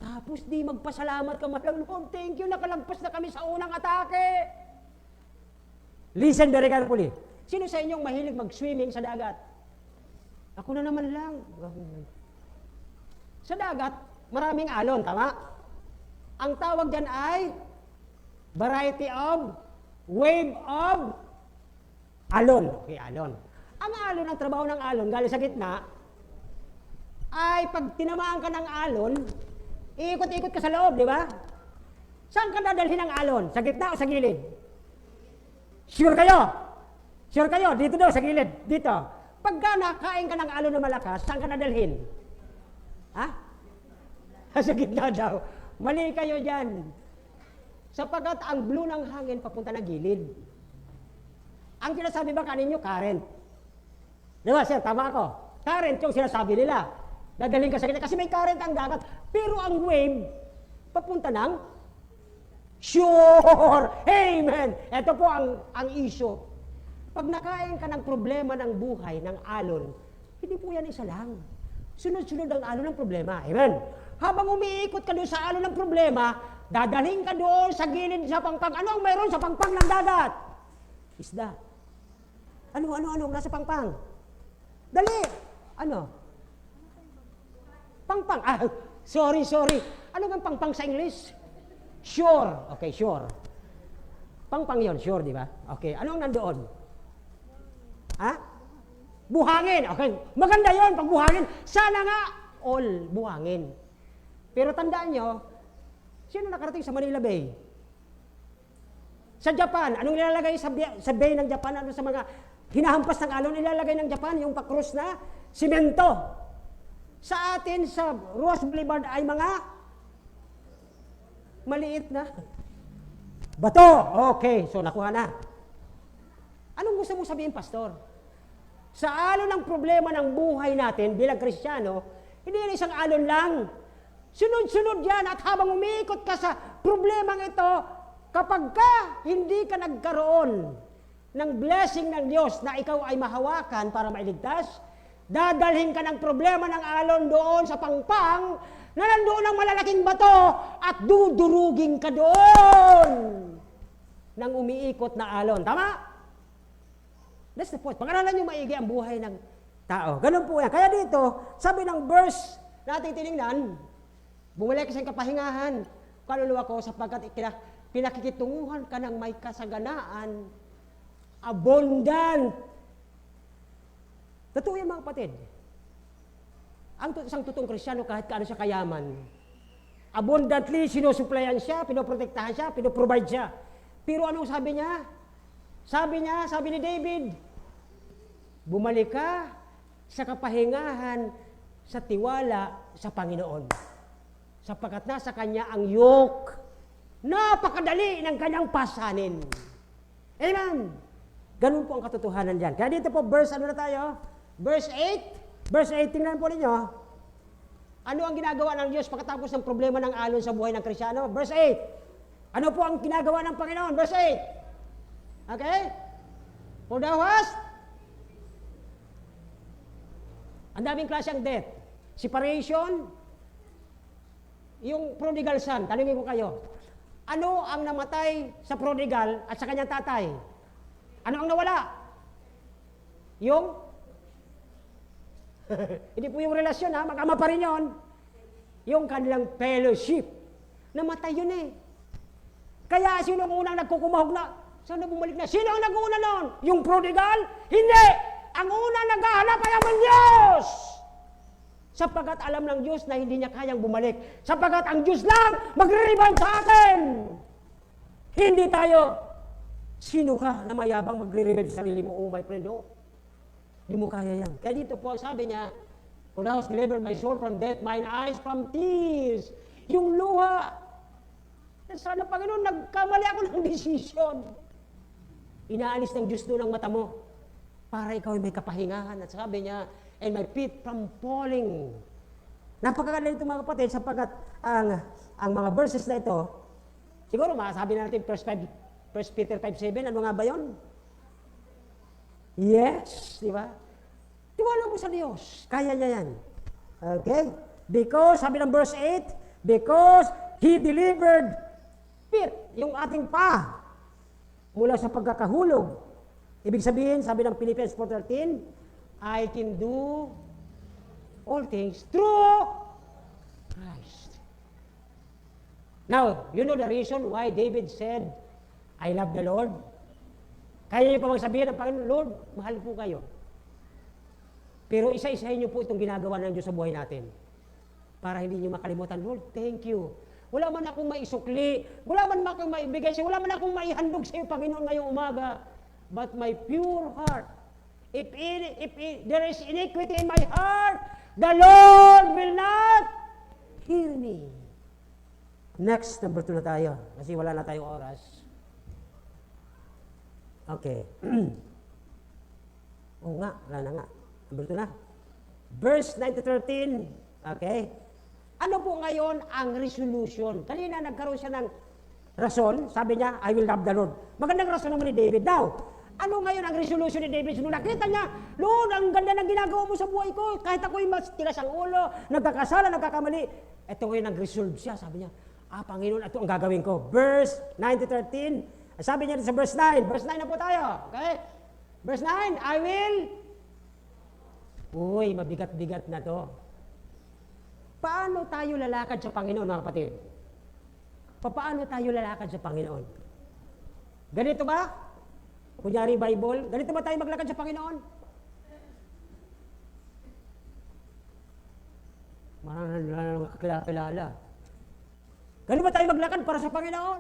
Tapos di magpasalamat ka malang, Lord, thank you, nakalampas na kami sa unang atake. Listen very carefully. Sino sa inyong mahilig mag-swimming sa dagat? Ako na naman lang. Sa dagat, maraming alon, tama? Ang tawag dyan ay variety of, wave of, alon. Okay, alon. Ang alon, ang trabaho ng alon, galing sa gitna, ay pag tinamaan ka ng alon, iikot-ikot ka sa loob, di ba? Saan ka dadalhin ang alon? Sa gitna o sa gilid? Sure kayo? Sure kayo? Dito daw, sa gilid. Dito. Pagka nakain ka ng alon na malakas, saan ka dadalhin? Ha? Sa gitna daw. Mali kayo dyan. Sapagkat ang blue ng hangin papunta na gilid. Ang sinasabi ba kaninyo, current? Di ba, sir? Tama ako. Current yung sinasabi nila. Dadalhin ka sa gitna. Kasi may current ang dagat. Pero ang wave, papunta ng sure. Amen. Ito po ang issue. Pag nakain ka ng problema ng buhay, ng alon, hindi po yan isa lang. Sunod-sunod ang alon ng problema. Amen. Habang umiikot ka doon sa alon ng problema, dadalhin ka doon sa gilid sa pangpang. Ano ang mayroon sa pangpang ng dagat? Isda. Ano? Nasa pangpang. Dali. Ano? Pangpang. Sorry. Ano ang pangpang sa English? Sure. Okay, sure. Pangpang yon, sure, di ba? Okay, ano ang nandoon? Ha? Buhangin. Okay, maganda yon pag buhangin. Sana nga all buhangin. Pero tandaan nyo, sino nakarating sa Manila Bay? Sa Japan, anong nilalagay sa bay ng Japan? Ano sa mga hinahampas ng alon, nilalagay ng Japan, yung pakrus na simento. Sa atin, sa Ross Boulevard ay mga maliit na bato. Okay, so nakuha na. Anong gusto mo sabihin, Pastor? Sa alon ng problema ng buhay natin bilang Kristiyano, hindi yan isang alon lang. Sunod-sunod yan at habang umiikot ka sa problemang ito, kapag ka hindi ka nagkaroon ng blessing ng Diyos na ikaw ay mahawakan para mailigtas, dadalhin ka ng problema ng alon doon sa pangpang na nandoon ang malalaking bato at dudurugin ka doon ng umiikot na alon. Tama? That's the point. Pag-aralan nyo maigi ang buhay ng tao. Ganun po yan. Kaya dito, sabi ng verse na ating tinignan, bumalik ka sa kapahingahan, kaluluwa ko sapagkat pinakikitunguhan ka ng may kasaganaan, abundant. Totoo yan mga kapatid. Ang isang totoong Kristiyano kahit kaano siya kayaman, abundantly sinusuplayan siya, pinoprotektahan siya, pinoprovide siya. Pero anong sabi niya? Sabi ni David, bumalik ka sa kapahingahan, sa tiwala sa Panginoon. Sapagkat nasa Kanya ang yoke, napakadali ng Kanyang pasanin. Amen! Ganun po ang katotohanan dyan. Kaya dito po, verse, ano na tayo? Verse 8. Verse 8, tingnan po ninyo. Ano ang ginagawa ng Diyos pagkatapos ng problema ng alon sa buhay ng Kristyano? Verse 8. Ano po ang ginagawa ng Panginoon? Verse 8. Okay? For thou hast, ang daming klase ang death. Separation, yung prodigal son, tanungin ko kayo, ano ang namatay sa prodigal at sa kanyang tatay? Ano ang nawala? Yung? Hindi po yung relasyon ha, mag-ama pa rin yun. Yung kanilang fellowship. Namatay yun eh. Kaya sino ang unang nagkukumahog na, sana bumalik na? Sino ang nag-una noon? Yung prodigal? Hindi! Ang unang naghahanap ay ang Diyos! Sapagkat alam ng Diyos na hindi niya kayang bumalik. Sapagkat ang Diyos lang magre-rebound sa atin. Hindi tayo. Sino ka na mayabang magre-rebound sa sarili mo? Oh my friend, oh. Hindi mo kaya yan. Kaya dito po, sabi niya, for thou hast delivered my soul from death, mine eyes from tears. Yung luha. Sana, Panginoon, nagkamali ako ng desisyon. Inaalis ng Diyos doon ang mata mo para ikaw ay may kapahingahan. At sabi niya, and my feet from falling. Napakaganda nito mga kapatid sapagkat ang mga verses na ito, siguro masabi natin 1 Peter 5:7, ano nga ba yun? Yes, di ba? Tiwala mo sa Diyos. Kaya niya yan. Okay? Because, sabi ng verse 8, because He delivered feet, yung ating pa, mula sa pagkakahulog. Ibig sabihin, sabi ng Philippians 4:13, I can do all things through Christ. Now, you know the reason why David said, I love the Lord? Kaya niyo pa magsabihin ng Panginoon, Lord, mahal po kayo. Pero isa-isahin niyo po itong ginagawa ng Diyos sa buhay natin. Para hindi niyo makalimutan, Lord, thank you. Wala man akong maisukli, wala man akong maibigay sa'yo, wala man akong maihandog sa'yo, Panginoon, ngayong umaga. But my pure heart, if there is iniquity in my heart, the Lord will not hear me. Next, number 2 na tayo. Kasi wala na tayong oras. Okay. Oo nga, wala na nga. Number 2 na. Verse 9-13. Okay. Ano po ngayon ang resolution? Kanina nagkaroon siya ng rason. Sabi niya, I will love the Lord. Magandang rason naman ni David. Now, ano ngayon ang resolution ni David? Nung nakita niya, Lord, ang ganda ng ginagawa mo sa buhay ko. Kahit ako'y matigas ang ulo, nagkakasala, nagkakamali. Ito ngayon nag-resolve siya. Sabi niya, Panginoon, ito ang gagawin ko. Verse 9-13. Sabi niya sa verse 9. Verse 9 na po tayo. Okay? Verse 9, I will. Uy, mabigat-bigat na to. Paano tayo lalakad sa Panginoon, mga kapatid? Paano tayo lalakad sa Panginoon? Ganito ba? Kunyari Bible, ganito ba tayo maglakad sa Panginoon? Marang lang kakilala. Ganito ba tayo maglakad para sa Panginoon?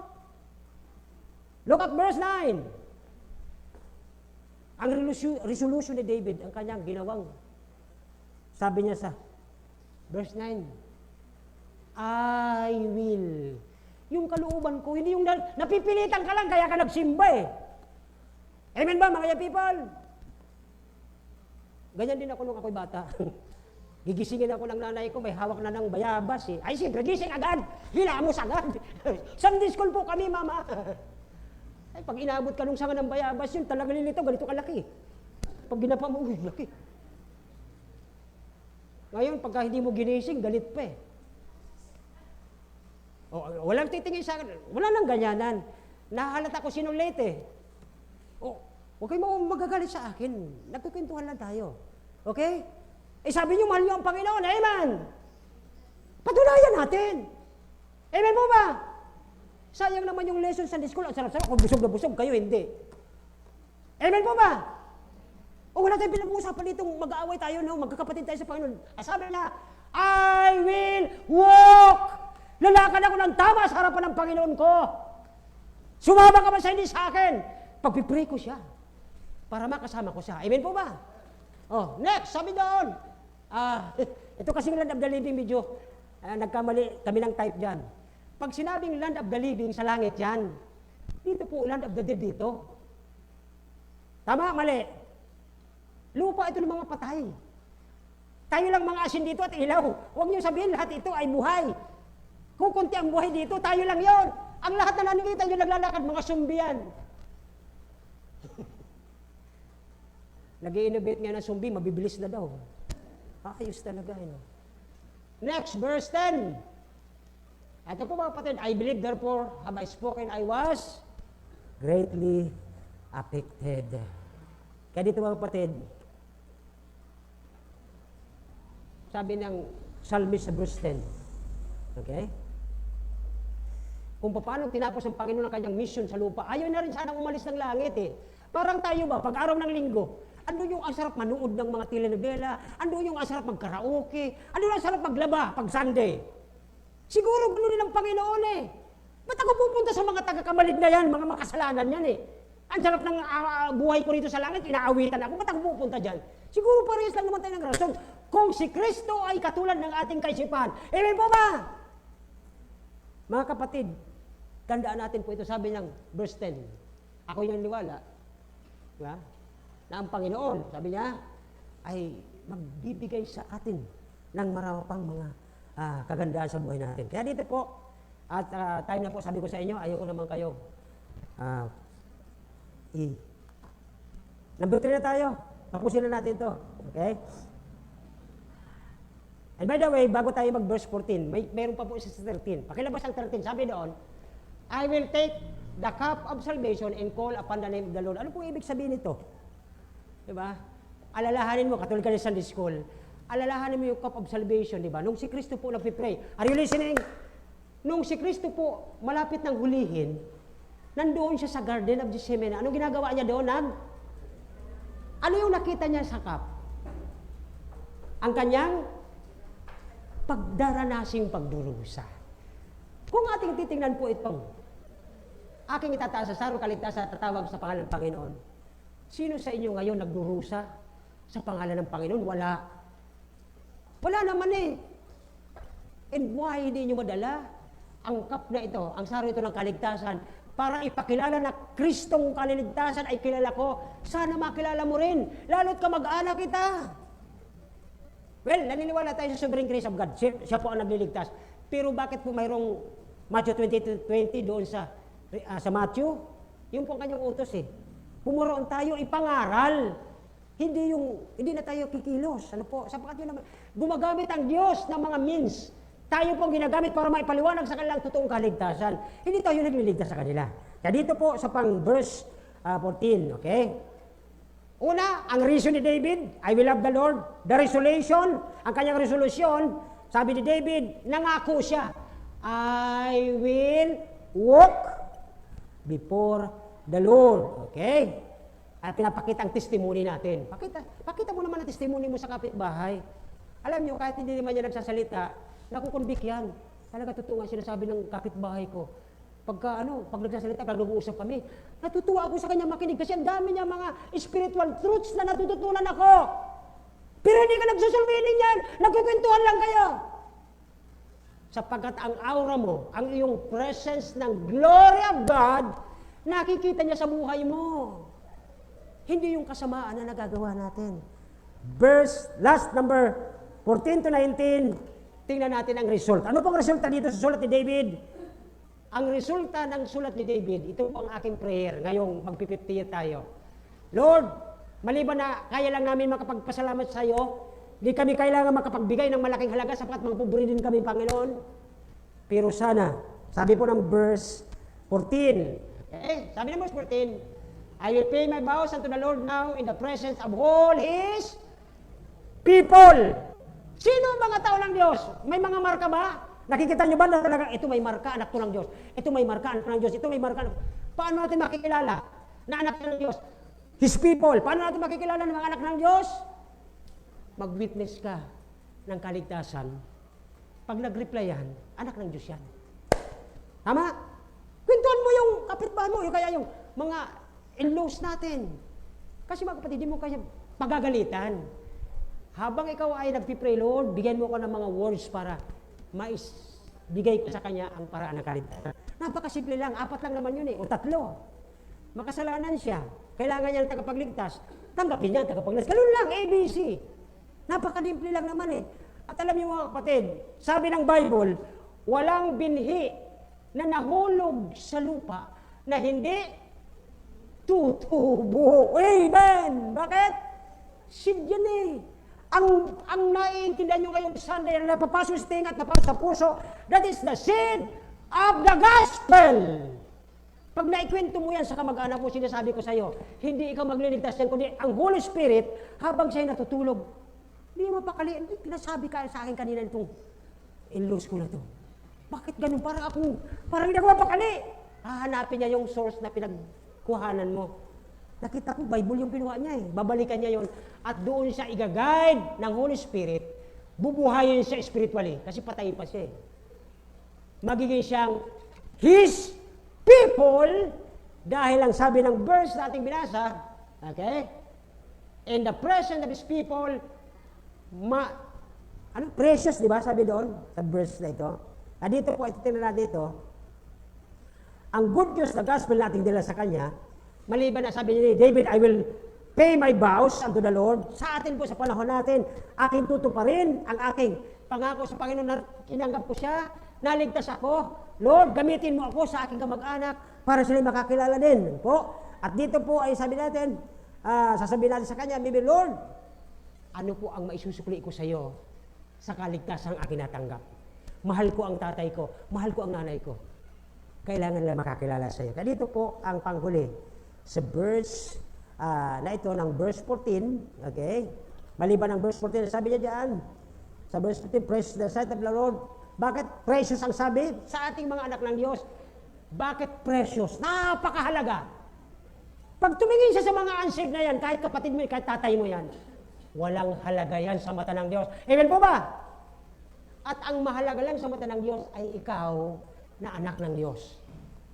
Look at verse 9. Ang resolution ni David, ang kanyang ginawang, sabi niya sa verse 9, I will. Yung kalooban ko, hindi yung napipilitan ka lang, kaya ka nagsimba eh. Amen ba, mga people? Ganyan din ako nung ako'y bata. Gigisingin ako ng nanay ko, may hawak na ng bayabas eh. Ay, siyempre, gising agad. Hilamos agad. Sunday school po kami, mama. Ay, pag inabot ka nung sanga ng bayabas, yun talaga nilito, ganito kalaki. Pag ginapa mo, laki. Ngayon, pagka hindi mo ginising, galit pa eh. O, walang titingin sa akin. Wala nang ganyanan. Nahalata ko sinong late eh. O, huwag kayo magagalit sa akin. Nagkukwentuhan lang tayo. Okay? Eh sabi niyo, mahal niyo ang Panginoon. Amen! Patunayan natin. Amen mo ba? Sayang naman yung lesson sa school. Ang sarap-sarap. Kung busog na busog, kayo hindi. Amen mo ba? O wala tayong pinag-uusapan dito, mag-aaway tayo, no? Magkakapatid tayo sa Panginoon. Sabi na, I will walk. Lalakad ako ng tama sa harapan ng Panginoon ko. Sumama ka ba sa hindi sa akin? Pagpipray ko siya para makasama ko siya. Amen po ba? Oh, next, sabi doon. Ito kasing Land of the Living medyo nagkamali kami ng type dyan. Pag sinabing Land of the Living sa langit yan, dito po Land of the Dead dito. Tama, mali. Lupa ito ng mga patay. Tayo lang mga asin dito at ilaw. Huwag niyo sabihin lahat ito ay buhay. Kukunti ang buhay dito, tayo lang yon. Ang lahat na nakikita nyo naglalakad, mga sumbiyan. Nag-i-innovate nga ng sumbi, mabibilis na daw. Ayos talaga. Next, verse 10. Ito po mga kapatid, I believe therefore have I spoken, I was greatly affected. Kaya dito mga kapatid, sabi ng psalmist sa verse 10. Okay? Kung paano tinapos ng Panginoon ang kanyang mission sa lupa, ayaw na rin sanang umalis ng langit eh. Parang tayo ba, pag araw ng linggo, ano yung ang sarap manood ng mga telenovela, ano yung ang sarap magkaraoke, ano yung ang sarap maglaba pag Sunday. Siguro gulo din ang Panginoon eh. Ba't ako pupunta sa mga taga-kamalig na yan, mga makasalanan yan eh. Ang sarap ng buhay ko rito sa langit, inaawitan ako, ba't ako pupunta dyan? Siguro parehas lang naman tayo ng rason. Kung si Kristo ay katulad ng ating kaisipan, amen po ba? Mga kapatid, tandaan natin po ito, sabi ng verse 10. Ako yung niwala, diba? Na ang Panginoon, sabi niya, ay magbibigay sa atin ng marami pang mga kagandahan sa buhay natin. Kaya dito po, at time na po, sabi ko sa inyo, ayoko naman kayo. Number 3 na tayo. Tapusin na natin to. Okay? And by the way, bago tayo mag-verse 14, mayroon pa po isa sa 13. Pakilabas ang 13, sabi doon, I will take the cup of salvation and call upon the name of the Lord. Ano po ibig sabihin nito? Diba? Alalahanin mo, katulad ka ng Sunday School, alalahanin mo yung cup of salvation, diba? Nung si Kristo po nagpipray, are you listening? Nung si Kristo po malapit ng hulihin, nandoon siya sa Garden of Gethsemane. Anong ginagawa niya doon? Ano yung nakita niya sa cup? Ang kanyang pagdaranasing pagdurusa. Kung ating titingnan po itong aking itataas sa sarong kaligtasan at tatawag sa pangalan ng Panginoon, sino sa inyo ngayon nagdurusa sa pangalan ng Panginoon? Wala. Wala naman eh. And why hindi nyo madala ang cup na ito, ang saro ito ng kaligtasan, para ipakilala na Kristong kaligtasan ay kilala ko, sana makilala mo rin, lalo't kamag-anak kita. Well, naniniwala tayo sa sovereign grace of God. Siya po ang nagliligtas. Pero bakit po mayroong Matthew 20:20 doon sa Matthew? Yung po ang kanyang utos eh. Pumuroon tayo ipangaral. Hindi na tayo kikilos. Ano po? Sapagkat yun naman, gumagamit ang Diyos ng mga means. Tayo pong ginagamit para maipaliwanag sa kanilang totoong kaligtasan. Hindi tayo nagliligtas sa kanila. Kaya dito po sa pang verse 14, okay? Una, ang reason ni David, I will love the Lord. The resolution, ang kanyang resolusyon, sabi ni David, nangako siya, I will walk before the Lord. Okay? At pinapakita ang testimony natin. Pakita mo naman ang testimony mo sa kapitbahay. Alam nyo, kahit hindi naman niya nagsasalita, nakukonvict yan. Talaga totoo nga sinasabi ng kapitbahay ko. Pag nagsasalita, pag nag-uusap kami, natutuwa ako sa kanya makinig kasi ang dami niya mga spiritual truths na natututunan ako. Pero hindi ka nagsusulbining yan, nagkukwentuhan lang kayo. Sapagkat ang aura mo, ang iyong presence ng glory of God, nakikita niya sa buhay mo. Hindi yung kasamaan na nagagawa natin. Last number 14 to 19, tingnan natin ang result. Ano pong resulta dito sa sulat ni David? Ang resulta ng sulat ni David, ito po ang aking prayer. Ngayong magpipiptiya tayo. Lord, maliban na kaya lang namin makapagpasalamat sa iyo, di kami kailangan makapagbigay ng malaking halaga sapagkat magpuburi din kami, Panginoon. Pero sana, sabi po ng verse 14, sabi ng verse 14, I will pay my vows unto the Lord now in the presence of all His people. Sino ang mga tao ng Diyos? May mga marka ba? Nakikita nyo ba na talagang ito may marka, anak ko ng Diyos. Ito may marka, anak ko ng Diyos. Ito may marka. Paano natin makikilala na anak ng Diyos? His people. Paano natin makikilala ng mga anak ng Diyos? Mag-witness ka ng kaligtasan. Pag nag-reply yan, anak ng Diyos yan. Tama? Kwentuhan mo yung kapitbahay mo, yung kaya yung mga in-laws natin. Kasi mga kapatid, di mo kaya pagagalitan. Habang ikaw ay nagpipray, Lord, bigyan mo ko ng mga words para bigay ko sa kanya ang paraan ng kaligtasan. Napakasimple lang, 4 lang naman yun o 3. Makasalanan siya, kailangan niya ng tagapagligtas, tanggapin niya ang tagapagligtas. Ganun lang, ABC. Napakadimple lang naman eh. At alam niyo mga kapatid, sabi ng Bible, walang binhi na nahulog sa lupa na hindi tutubo. Amen! Bakit? Seed yan eh. Ang naiintindihan nyo ngayong Sunday na napapasok sa tinga at napasok sa puso, that is the seed of the gospel. Pag naikwento mo yan sa kamag-anak mo, sinasabi ko sa iyo, hindi ikaw magliligtas yan, kundi ang Holy Spirit habang siya'y natutulog. Hindi mo mapakali. Pinasabi ka sa akin kanina itong in-laws ko na to. Bakit ganun? Parang hindi ako mapakali. Hahanapin niya yung source na pinagkuhanan mo. Nakita ko, Bible yung pinuha niya eh. Babalikan niya yon at doon siya i-guide ng Holy Spirit, bubuhayin siya spiritually kasi patay pa siya eh. Magiging siyang His people dahil ang sabi ng verse na ating binasa, okay? In the presence of His people, precious, di ba? Sabi doon sa verse na ito. Dito po, ititingnan natin ito. Ang good news na gospel na ating dala sa Kanya, maliban na sabi ni David, I will pay my vows unto the Lord. Sa atin po, sa panahon natin, aking tutuparin ang aking pangako sa Panginoon na tinanggap ko siya, naligtas ako. Lord, gamitin mo ako sa aking kamag-anak para sila makakilala din. Po. At dito po ay sabi natin, sasabihin natin sa Kanya, maybe Lord, ano po ang maisusukli ko sa iyo sa kaligtasang aking natanggap? Mahal ko ang tatay ko, mahal ko ang nanay ko. Kailangan nila makakilala sa iyo. Kaya dito po ang panghuli sa verse na ito ng verse 14, okay? Maliban ng verse 14, sabi niya diyan, sa verse 15, praise the sight of the Lord. Bakit precious ang sabi? Sa ating mga anak ng Diyos, bakit precious? Napakahalaga. Pag tumingin siya sa mga unsaved na yan, kahit kapatid mo, kahit tatay mo yan, walang halaga yan sa mata ng Diyos. Amen po ba? At ang mahalaga lang sa mata ng Diyos ay ikaw na anak ng Diyos.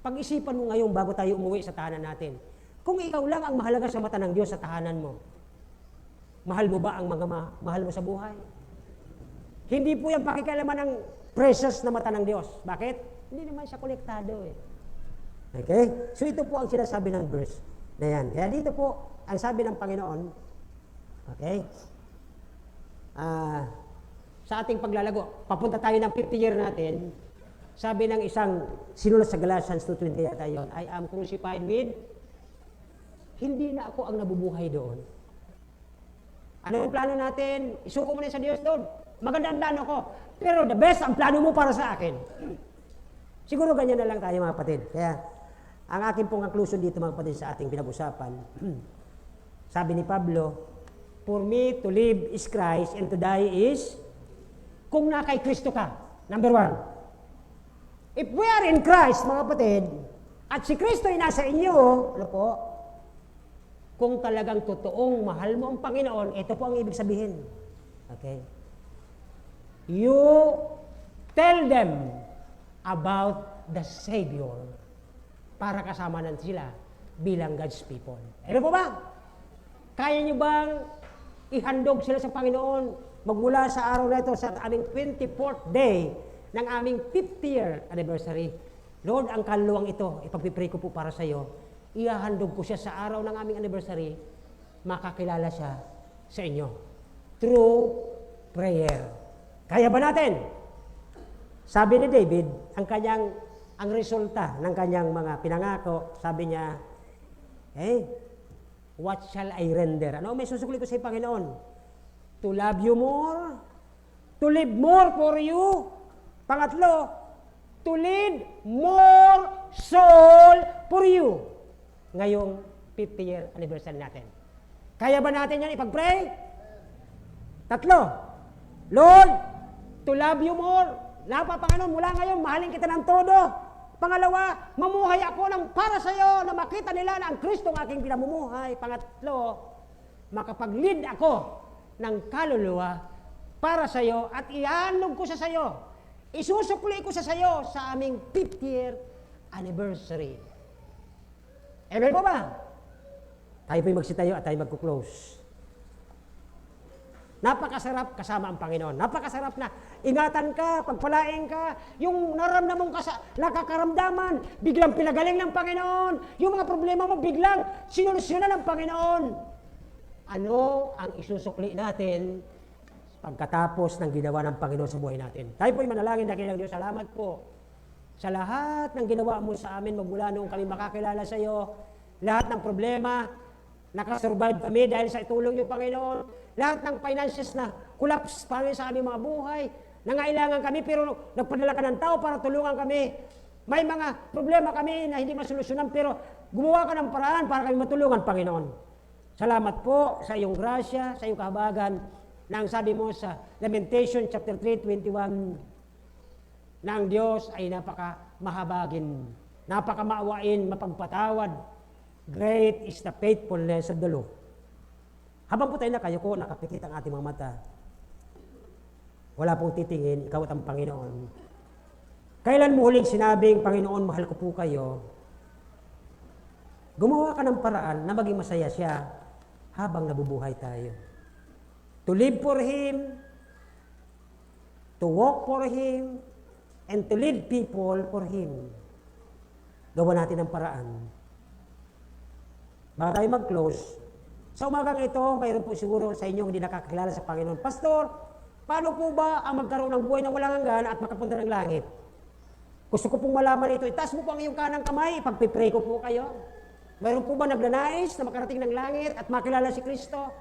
Pag-isipan mo ngayon bago tayo umuwi sa tahanan natin, kung ikaw lang ang mahalaga sa mata ng Diyos sa tahanan mo, mahal mo ba ang mga mahal mo sa buhay? Hindi po yan pakikialaman ng precious na mata ng Diyos. Bakit? Hindi naman siya konektado eh. Okay? So ito po ang sinasabi ng verse na yan. Kaya dito po, ang sabi ng Panginoon, okay? Sa ating paglalago, papunta tayo ng 50 year natin, sabi ng isang sinulat sa Galatians 2:20 yata yun, I am crucified with, hindi na ako ang nabubuhay doon. Ano ang plano natin? Isuko mo na sa Diyos doon. Maganda ang plano ko. Pero the best ang plano mo para sa akin. Siguro ganyan na lang tayo mga kapatid. Kaya, ang aking pong conclusion dito mga kapatid sa ating pinag-usapan, sabi ni Pablo, for me to live is Christ and to die is, kung na kay Kristo ka, number 1. If we are in Christ, mga kapatid, at si Kristo ay nasa inyo, ano po, kung talagang totoong mahal mo ang Panginoon, ito po ang ibig sabihin. Okay? You tell them about the Savior para kasama na sila bilang God's people. Ano po ba? Kaya nyo bang ihandog sila sa Panginoon magmula sa araw na ito sa aming 24th day ng aming 50th year anniversary? Lord, ang kaluluwang ito, ipagpipray ko po para sa iyo. Ihahandog ko siya sa araw ng aming anniversary, makakilala siya sa inyo. Through prayer. Kaya ba natin? Sabi ni David, ang resulta ng kanyang mga pinangako, sabi niya, what shall I render? Ano may susukli ko sa Panginoon? To love you more, to live more for you. Pangatlo, to lead more soul for you. Ngayong 50th year anniversary natin. Kaya ba natin yan ipag-pray? Tatlo, Lord, to love you more. Panginoon, mula ngayon, mahalin kita ng todo. Pangalawa, mamuhay ako ng para sa iyo na makita nila na ang Kristo ang aking pinamumuhay. Pangatlo, makapag-lead ako ng kaluluwa para sa iyo at ihanog ko sa iyo. Isusukli ko sa iyo sa aming 50th year anniversary. Amen po ba? Tayo po'y magsitayo at tayo magkuklose. Napakasarap kasama ang Panginoon. Napakasarap na ingatan ka, pagpalaing ka, yung naramdaman ka sa nakakaramdaman, biglang pinagaling ng Panginoon, yung mga problema mo biglang sinulusyonan ng Panginoon. Ano ang isusukli natin pagkatapos ng ginawa ng Panginoon sa buhay natin? Tayo po'y manalangin, dakilang Diyos, salamat po sa lahat ng ginawa mo sa amin magmula noong kami makakilala sa iyo. Lahat ng problema, nakasurvive kami dahil sa itulong niyo, Panginoon. Lahat ng finances na collapse, Panginoon, sa aming mga buhay. Nangailangan kami pero nagpadala ka ng tao para tulungan kami. May mga problema kami na hindi masolusyonan pero gumawa ka ng paraan para kami matulungan, Panginoon. Salamat po sa iyong grasya, sa iyong kahabagan na ang sabi mo sa Lamentation chapter 3:21 na ang Diyos ay napaka-mahabagin, napaka-maawain, mapagpatawad. Great is the faithfulness of the Lord. Habang po tayo nakayuko, nakapikit ang ating mga mata. Wala pong titingin, ikaw at ang Panginoon. Kailan mo huling sinabing, Panginoon, mahal ko po kayo? Gumawa ka ng paraan na maging masaya siya habang nabubuhay tayo. To live for Him, to walk for Him, and to lead people for Him. Gawa natin ang paraan. Bago tayo mag-close, sa umagang ito, mayroon po siguro sa inyo hindi nakakilala sa Panginoon. Pastor, paano po ba ang magkaroon ng buhay na walang hanggan at makapunta ng langit? Gusto ko pong malaman ito. Itaas mo po ang iyong kanang kamay, pagpipray ko po kayo. Mayroon po ba nagnanais na makarating ng langit at makilala si Kristo?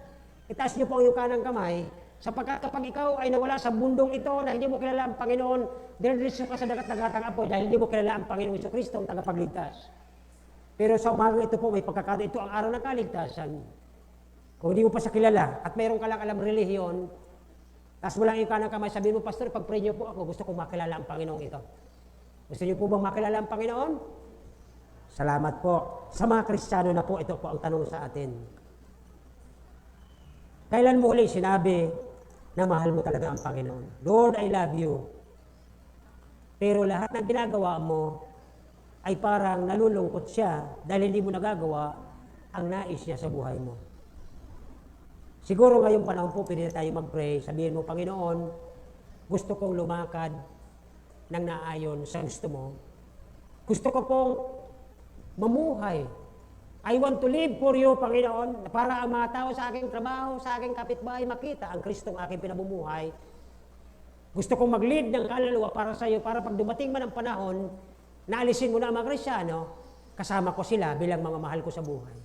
Itaas niyo po ang iyong kanang kamay. Sapagkat kapag ikaw ay nawala sa bundong ito na hindi mo kilala ang Panginoon, diretso ka sa dagat-dagatang apoy dahil hindi mo kilala ang Panginoon Jesucristo, ang tagapagligtas. Pero sa umagang ito po, may pagkakataon, ito ang araw ng kaligtasan. Kung hindi mo pa sa kilala at mayroon ka lang alam relihiyon, taas mo lang yung kanang kamay, sabihin mo, Pastor, pag-pray niyo po ako, gusto kong makilala ang Panginoon ito. Gusto niyo po bang makilala ang Panginoon? Salamat po. Sa mga Kristiyano na po, ito po ang tanong sa atin. Kailan mo ulit sinabi na mahal mo talaga ang Panginoon? Lord, I love you. Pero lahat ng ginagawa mo ay parang nalulungkot siya dahil hindi mo nagagawa ang nais niya sa buhay mo. Siguro ngayong panahon po, pwede tayo mag-pray. Sabihin mo, Panginoon, gusto kong lumakad ng naayon sa gusto mo. Gusto ko pong mamuhay. I want to live for you, Panginoon, para ang mga tao sa aking trabaho, sa aking kapitbahay makita ang Kristong aking pinamumuhay. Gusto kong mag-lead ng kaluluwa para sa iyo, para pag dumating man ang panahon, naalisin mo na ang mga Kristiyano, kasama ko sila bilang mga mahal ko sa buhay.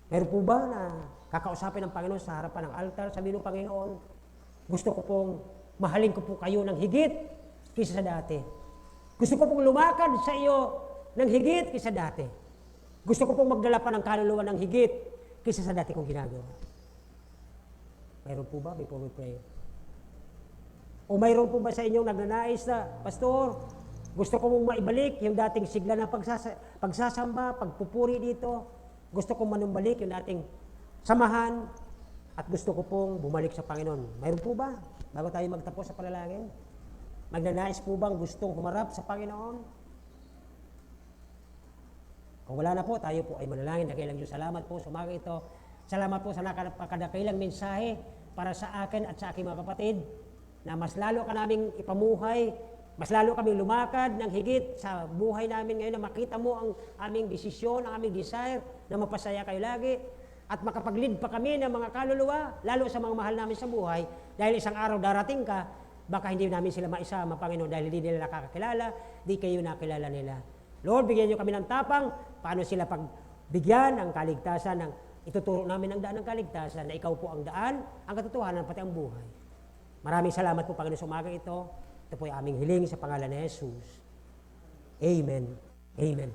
Meron po ba na kakausapin ng Panginoon sa harapan ng altar? Sabihin ng Panginoon, gusto ko pong mahalin ko po kayo ng higit kaysa sa dati. Gusto ko pong lumakad sa iyo ng higit kaysa dati. Gusto ko pong magdala pa ng kaluluwa ng higit kaysa sa dati kong ginagawa. Mayroon po ba before we pray? O mayroon po ba sa inyong nagnanais na, Pastor, gusto ko mong maibalik yung dating sigla ng pagsasamba, pagpupuri dito. Gusto kong manumbalik yung dating samahan at gusto ko pong bumalik sa Panginoon. Mayroon po ba? Bago tayo magtapos sa panalangin? Magnanais po bang gustong humarap sa Panginoon? Kung wala na po, tayo po ay manalangin. Dakilang Diyos, salamat po sa umaga ito. Salamat po sa nakadakilang mensahe para sa akin at sa aking mga kapatid na mas lalo ka naming ipamuhay, mas lalo kaming lumakad ng higit sa buhay namin ngayon na makita mo ang aming desisyon, ang aming desire na mapasaya kayo lagi at makapag-lead pa kami ng mga kaluluwa, lalo sa mga mahal namin sa buhay dahil isang araw darating ka, baka hindi namin sila maisama, Panginoon, dahil hindi nila nakakakilala, di kayo nakilala nila. Lord, bigyan niyo kami ng tapang, paano sila pagbigyan ang kaligtasan, ng ituturo namin ang daan ng kaligtasan, na ikaw po ang daan, ang katotohanan, pati ang buhay. Maraming salamat po, Panginoon, sa umaga ito. Ito po ay aming hiling sa pangalan ni Jesus. Amen. Amen.